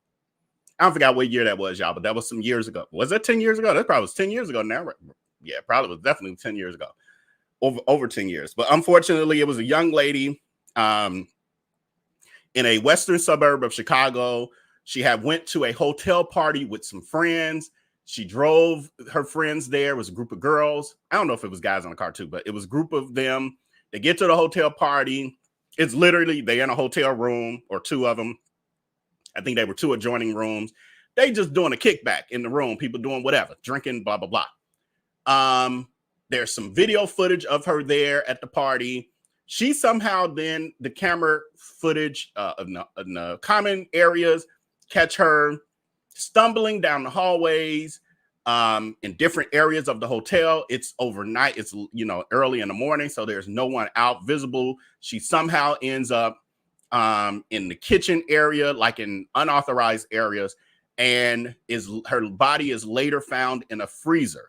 S2: I don't forget what year that was, y'all, but that was some years ago. Was that 10 years ago? That probably was 10 years ago now. Yeah, probably was definitely 10 years ago. Over 10 years. But unfortunately, it was a young lady in a western suburb of Chicago. She had went to a hotel party with some friends. She drove her friends there. It was a group of girls. I don't know if it was guys on the car too, but it was a group of them. They get to the hotel party. It's literally, they're in a hotel room, or two of them. I think they were two adjoining rooms. They just doing a kickback in the room. People doing whatever, drinking, blah, blah, blah. There's some video footage of her there at the party. She somehow then, the camera footage in the common areas catch her stumbling down the hallways in different areas of the hotel. It's overnight. It's, early in the morning. So there's no one out visible. She somehow ends up in the kitchen area, like in unauthorized areas, and her body is later found in a freezer.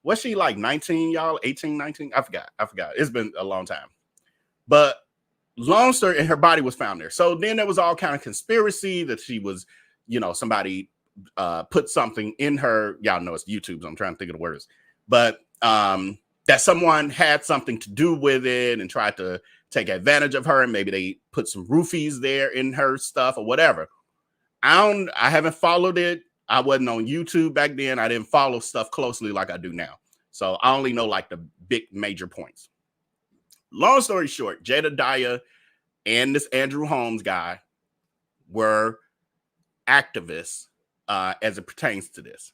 S2: Was she like 19, y'all? 18, 19? I forgot. It's been a long time. But long story, and her body was found there. So then there was all kind of conspiracy that she was, somebody put something in her. Y'all know it's YouTube, so I'm trying to think of the words. But that someone had something to do with it and tried to take advantage of her, and maybe they put some roofies there in her stuff or whatever. I haven't followed it. I wasn't on YouTube back then. I didn't follow stuff closely like I do now. So I only know like the big major points. Long story short, Jedediah and this Andrew Holmes guy were activists as it pertains to this.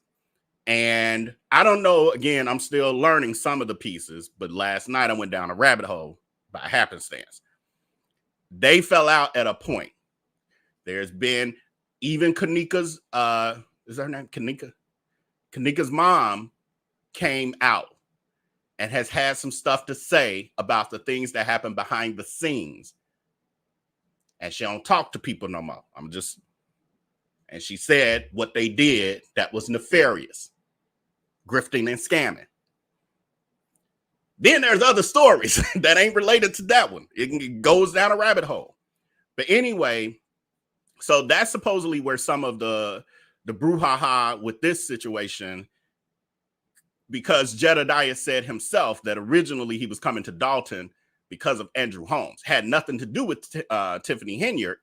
S2: And I don't know, again, I'm still learning some of the pieces, but last night I went down a rabbit hole by happenstance. They fell out at a point. There's been even Kanika's, is her name Kanika? Kanika's mom came out and has had some stuff to say about the things that happen behind the scenes. And she don't talk to people no more. And she said what they did that was nefarious, grifting and scamming. Then there's other stories that ain't related to that one. It goes down a rabbit hole. But anyway, so that's supposedly where some of the brouhaha with this situation, because Jedediah said himself that originally he was coming to Dolton because of Andrew Holmes. Had nothing to do with Tiffany Henyard.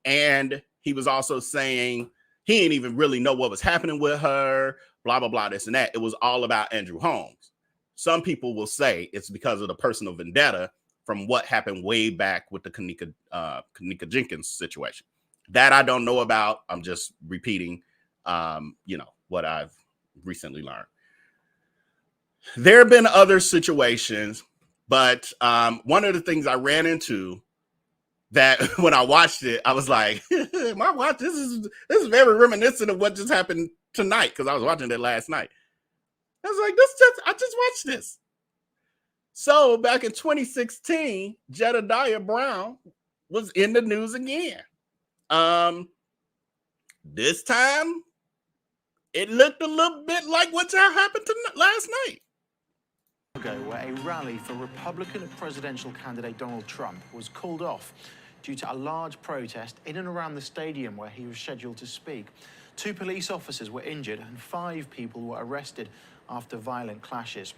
S2: And he was also saying he didn't even really know what was happening with her, blah, blah, blah, this and that. It was all about Andrew Holmes. Some people will say it's because of the personal vendetta from what happened way back with the Kanika Jenkins situation. That I don't know about. I'm just repeating, what I've recently learned. There have been other situations, but one of the things I ran into that when I watched it, I was like, my watch, this is very reminiscent of what just happened tonight, because I was watching it last night. I was like, I just watched this. So back in 2016, Jedediah Brown was in the news again. This time it looked a little bit like what happened last night.
S12: Where a rally for Republican presidential candidate Donald Trump was called off due to a large protest in and around the stadium where he was scheduled to speak. 2 police officers were injured and 5 people were arrested after violent clashes.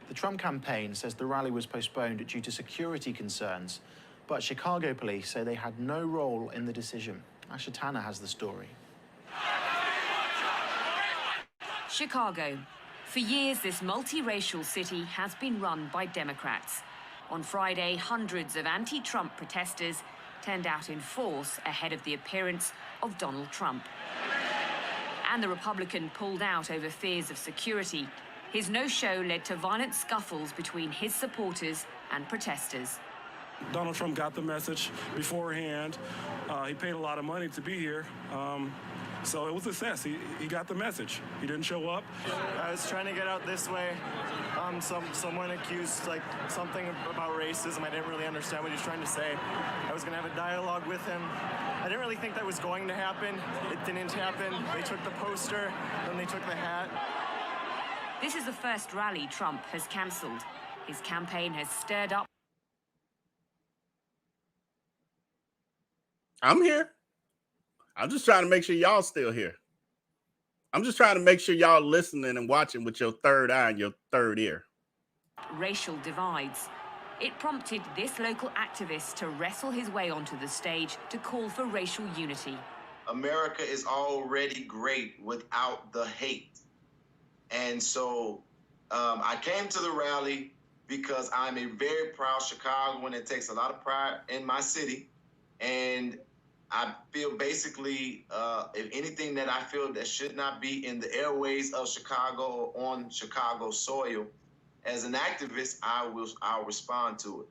S12: The Trump campaign says the rally was postponed due to security concerns, but Chicago police say they had no role in the decision. Asha Tanner has the story.
S13: Chicago. For years, this multiracial city has been run by Democrats. On Friday, hundreds of anti-Trump protesters turned out in force ahead of the appearance of Donald Trump. And the Republican pulled out over fears of security. His no-show led to violent scuffles between his supporters and protesters.
S14: Donald Trump got the message beforehand. He paid a lot of money to be here. So it was a success. He got the message. He didn't show up.
S15: I was trying to get out this way. Someone accused something about racism. I didn't really understand what he was trying to say. I was going to have a dialogue with him. I didn't really think that was going to happen. It didn't happen. They took the poster, then they took the hat.
S13: This is the first rally Trump has cancelled. His campaign has stirred up.
S2: I'm here. I'm just trying to make sure y'all still here. I'm just trying to make sure y'all listening and watching with your third eye and your third ear.
S13: Racial divides. It prompted this local activist to wrestle his way onto the stage to call for racial unity.
S10: America is already great without the hate. And so I came to the rally because I'm a very proud Chicagoan that takes a lot of pride in my city. And I feel basically, if anything that I feel that should not be in the airways of Chicago or on Chicago soil, as an activist, I'll respond to it.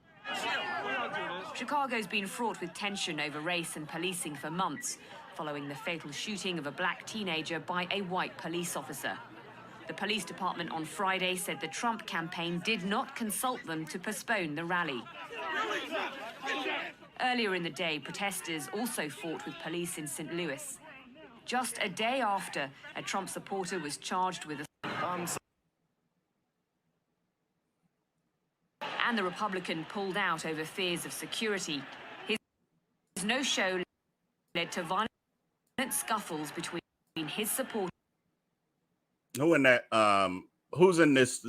S13: Chicago's been fraught with tension over race and policing for months, following the fatal shooting of a black teenager by a white police officer. The police department on Friday said the Trump campaign did not consult them to postpone the rally. Earlier in the day, protesters also fought with police in St. Louis. Just a day after, a Trump supporter was charged with and the Republican pulled out over fears of security. His no-show led to violent scuffles between his supporters.
S2: Who in that? Who's in this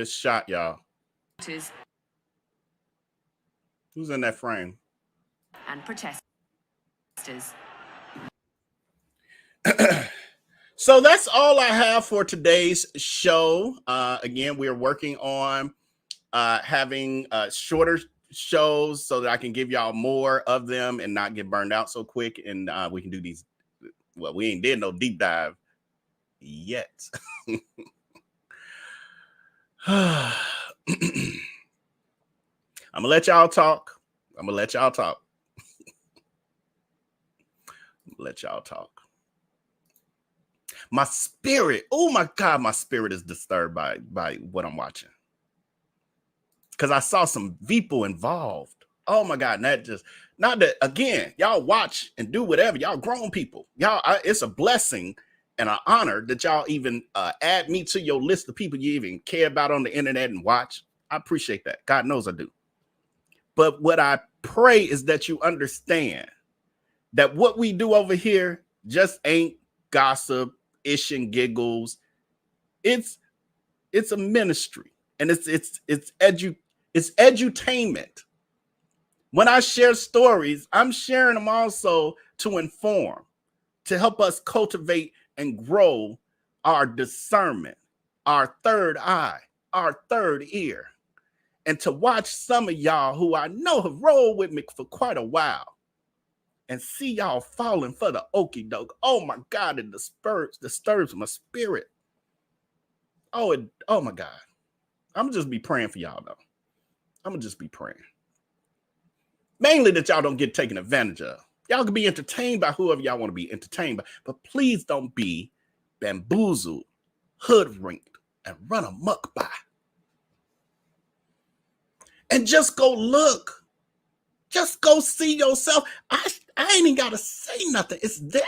S2: shot, y'all? Who's in that frame?
S13: And protesters.
S2: So that's all I have for today's show. Again, we are working on having shorter shows so that I can give y'all more of them and not get burned out so quick. And we can do these. Well, we ain't did no deep dive yet. I'm gonna let y'all talk. My spirit, oh my God, my spirit is disturbed by what I'm watching. Because I saw some people involved. Oh my God, not that again, y'all watch and do whatever. Y'all grown people. It's a blessing and an honor that y'all even add me to your list of people you even care about on the internet and watch. I appreciate that. God knows I do. But what I pray is that you understand that what we do over here just ain't gossip, ish and giggles. It's a ministry, and it's edutainment. When I share stories, I'm sharing them also to inform, to help us cultivate and grow our discernment, our third eye, our third ear, and to watch some of y'all who I know have rolled with me for quite a while and see y'all falling for the okie doke. Oh my God, it disturbs my spirit. Oh my God. I'm gonna just be praying for y'all though. I'm gonna just be praying. Mainly that y'all don't get taken advantage of. Y'all can be entertained by whoever y'all want to be entertained by, but please don't be bamboozled, hoodwinked, and run amok by. And just go look. Just go see yourself. I ain't even got to say nothing. It's there.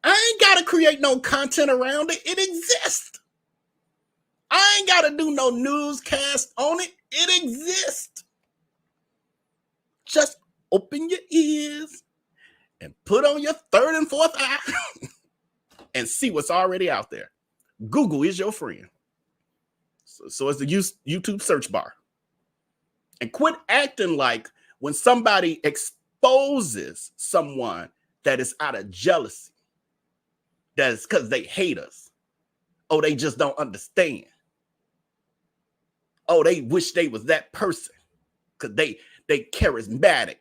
S2: I ain't got to create no content around it. It exists. I ain't got to do no newscast on it. It exists. Just open your ears and put on your third and fourth eye and see what's already out there. Google is your friend. So it's the YouTube search bar. And quit acting like when somebody exposes someone that is out of jealousy, that is because they hate us. Oh, they just don't understand. Oh, they wish they was that person because they charismatic.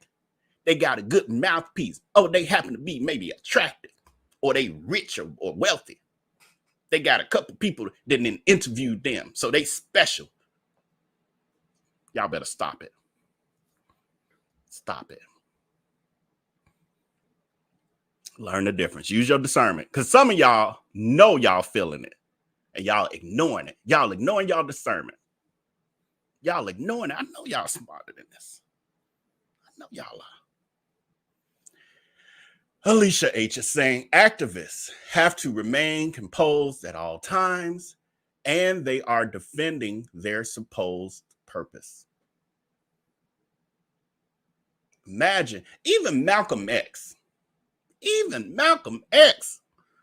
S2: They got a good mouthpiece. Oh, they happen to be maybe attractive, or they rich or wealthy. They got a couple people that didn't interview them, so they special. Y'all better stop it. Stop it. Learn the difference. Use your discernment. Because some of y'all know y'all feeling it. And y'all ignoring it. Y'all ignoring y'all discernment. Y'all ignoring it. I know y'all smarter than this. I know y'all are. Alicia H. is saying activists have to remain composed at all times, and they are defending their supposed purpose. Imagine, even Malcolm X,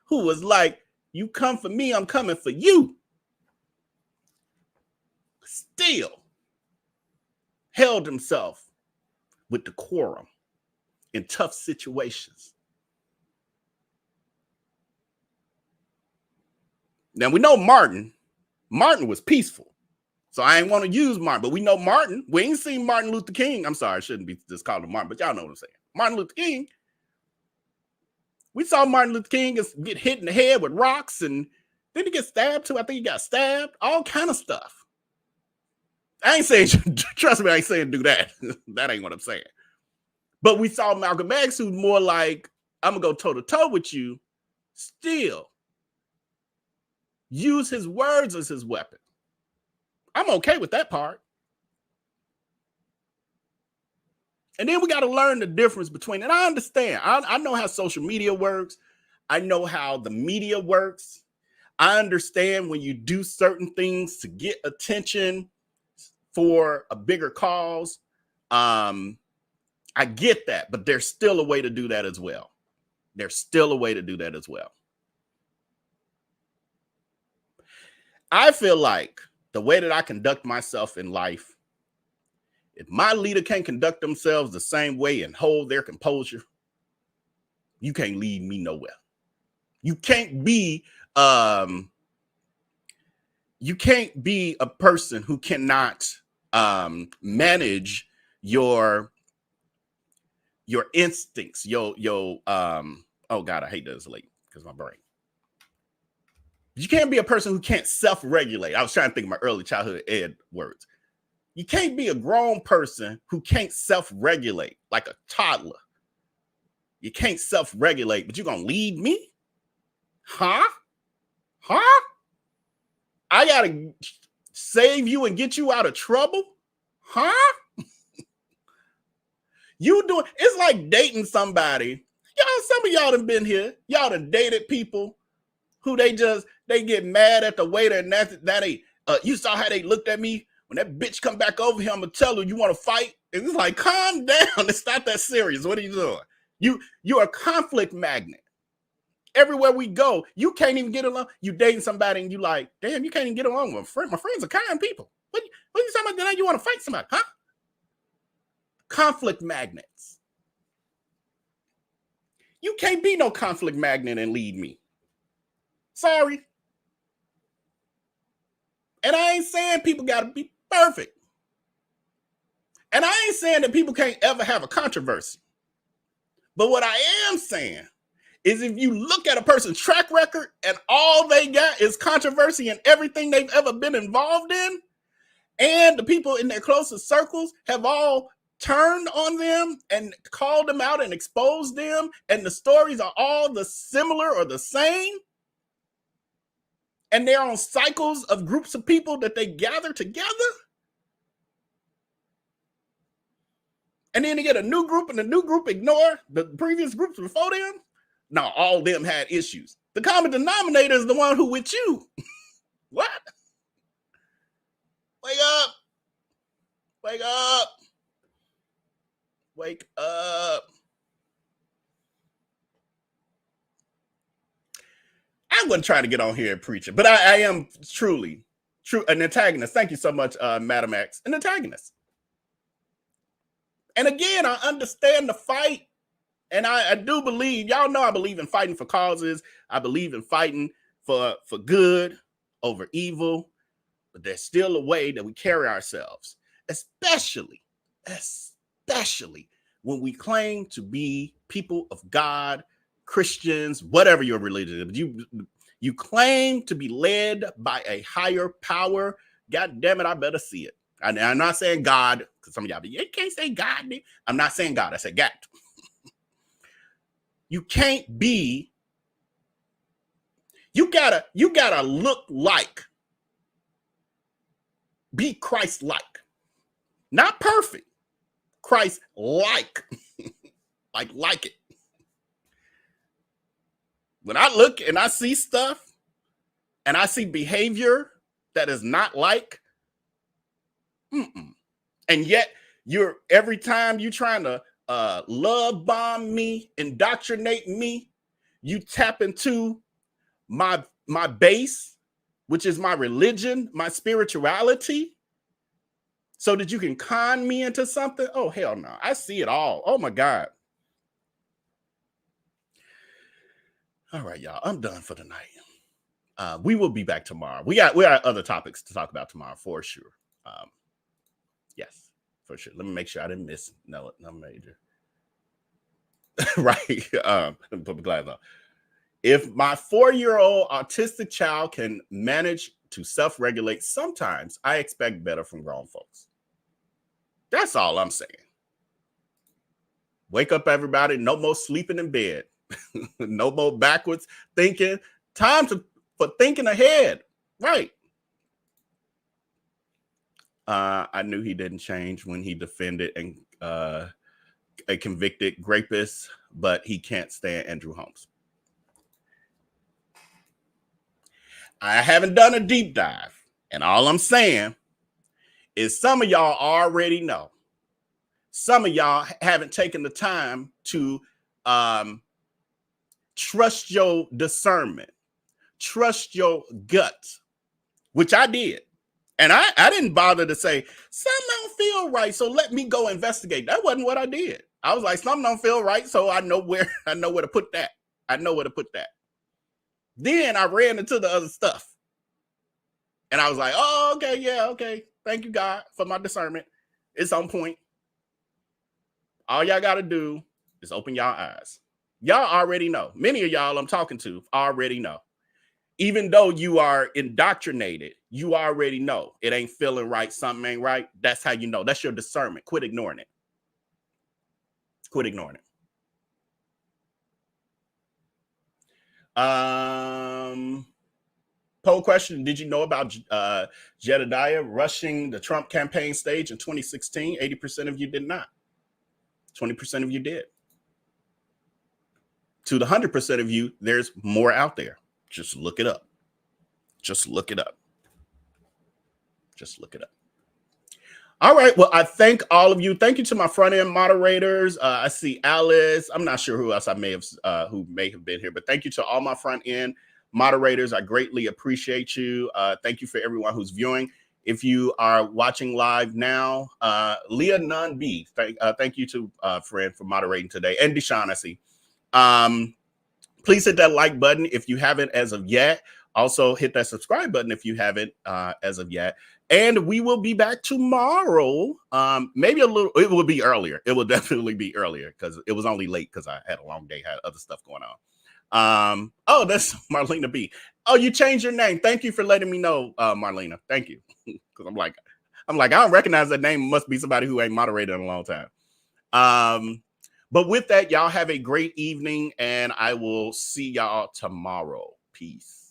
S2: who was like, you come for me, I'm coming for you, still held himself with decorum in tough situations. Now we know Martin was peaceful. So I ain't want to use Martin, but we know Martin. We ain't seen Martin Luther King. I'm sorry, I shouldn't be just called him Martin, but y'all know what I'm saying. Martin Luther King. We saw Martin Luther King get hit in the head with rocks, and then he get stabbed too. I think he got stabbed. All kind of stuff. I ain't saying, trust me, I ain't saying do that. That ain't what I'm saying. But we saw Malcolm X, who's more like, I'm going to go toe-to-toe with you, still use his words as his weapon. I'm okay with that part. And then we got to learn the difference between, and I understand. I know how social media works. I know how the media works. I understand when you do certain things to get attention for a bigger cause. I get that, but there's still a way to do that as well. There's still a way to do that as well. I feel like the way that I conduct myself in life, if my leader can't conduct themselves the same way and hold their composure, you can't lead me nowhere. You can't be a person who cannot manage your instincts, oh God, I hate that it's late because my brain. You can't be a person who can't self-regulate. I was trying to think of my early childhood ed words. You can't be a grown person who can't self-regulate like a toddler. You can't self-regulate, but you're going to lead me? Huh? I got to save you and get you out of trouble? Huh? It's like dating somebody. Some of y'all done been here. Y'all done dated people who they get mad at the waiter, and that ain't, you saw how they looked at me when that bitch come back over here. I'm gonna tell her, you want to fight? And it's like, calm down. It's not that serious. What are you doing? You're a conflict magnet. Everywhere we go, you can't even get along. You dating somebody and you like, damn, you can't even get along with a friend. My friends are kind people. What are you talking about? You want to fight somebody, huh? Conflict magnets. You can't be no conflict magnet and lead me. Sorry. And I ain't saying people got to be perfect. And I ain't saying that people can't ever have a controversy. But what I am saying is if you look at a person's track record and all they got is controversy in everything they've ever been involved in, and the people in their closest circles have all turned on them and called them out and exposed them, and the stories are all the similar or the same, and they're on cycles of groups of people that they gather together, and then they get a new group and the new group ignore the previous groups before them. No, all of them had issues. The common denominator is the one who with you. What? Wake up. Wake up. Wake up. I wasn't trying to get on here and preach it, but I am truly an antagonist. Thank you so much, Madam X. An antagonist. And again, I understand the fight. And I do believe, y'all know I believe in fighting for causes. I believe in fighting for good over evil. But there's still a way that we carry ourselves, especially when we claim to be people of God, Christians, whatever your religion is. You claim to be led by a higher power. God damn it, I better see it. I'm not saying God, because some of y'all, you can't say God. I'm not saying God, I said God. You can't be, you gotta look like, be Christ-like, not perfect, Christ-like, like it. When I look and I see stuff and I see behavior that is not like, and yet every time you're trying to love bomb me, indoctrinate me, you tap into my base, which is my religion, my spirituality, so that you can con me into something. Oh, hell no. I see it all. Oh my God. All right, y'all. I'm done for the night. We will be back tomorrow. We got other topics to talk about tomorrow for sure. Yes, for sure. Let me make sure I didn't miss no major. Right. Put my glasses on. If my 4-year-old autistic child can manage to self-regulate, sometimes I expect better from grown folks. That's all I'm saying. Wake up, everybody. No more sleeping in bed. No more backwards thinking. Time for thinking ahead. Right. I knew he didn't change when he defended a convicted rapist, but he can't stand Andrew Holmes. I haven't done a deep dive, and all I'm saying is some of y'all already know. Some of y'all haven't taken the time to trust your discernment, trust your gut, which I did. And I didn't bother to say, something don't feel right, so let me go investigate. That wasn't what I did. I was like, something don't feel right, so I know where to put that. I know where to put that. Then I ran into the other stuff. And I was like, oh, okay, yeah, okay. Thank you, God, for my discernment. It's on point. All y'all got to do is open y'all eyes. Y'all already know. Many of y'all I'm talking to already know. Even though you are indoctrinated, you already know it ain't feeling right. Something ain't right. That's how you know. That's your discernment. Quit ignoring it. Quit ignoring it. Poll question. Did you know about Jedediah rushing the Trump campaign stage in 2016? 80% of you did not. 20% of you did. To the 100% of you, there's more out there. Just look it up. Just look it up. Just look it up. All right. Well, I thank all of you. Thank you to my front end moderators. I see Alice. I'm not sure who else who may have been here, but thank you to all my front end moderators. I greatly appreciate you. Thank you for everyone who's viewing. If you are watching live now, Leah Nunn B. Thank you to friend for moderating today, and Deshaun, I see. Please hit that like button if you haven't as of yet. Also, hit that subscribe button if you haven't as of yet. And we will be back tomorrow. Maybe a little, it will be earlier. It will definitely be earlier because it was only late because I had a long day, had other stuff going on. Oh, that's Marlena B. Oh, you changed your name. Thank you for letting me know, Marlena. Thank you. Because I'm like, I don't recognize that name. It must be somebody who ain't moderated in a long time. But with that, y'all have a great evening, and I will see y'all tomorrow. Peace.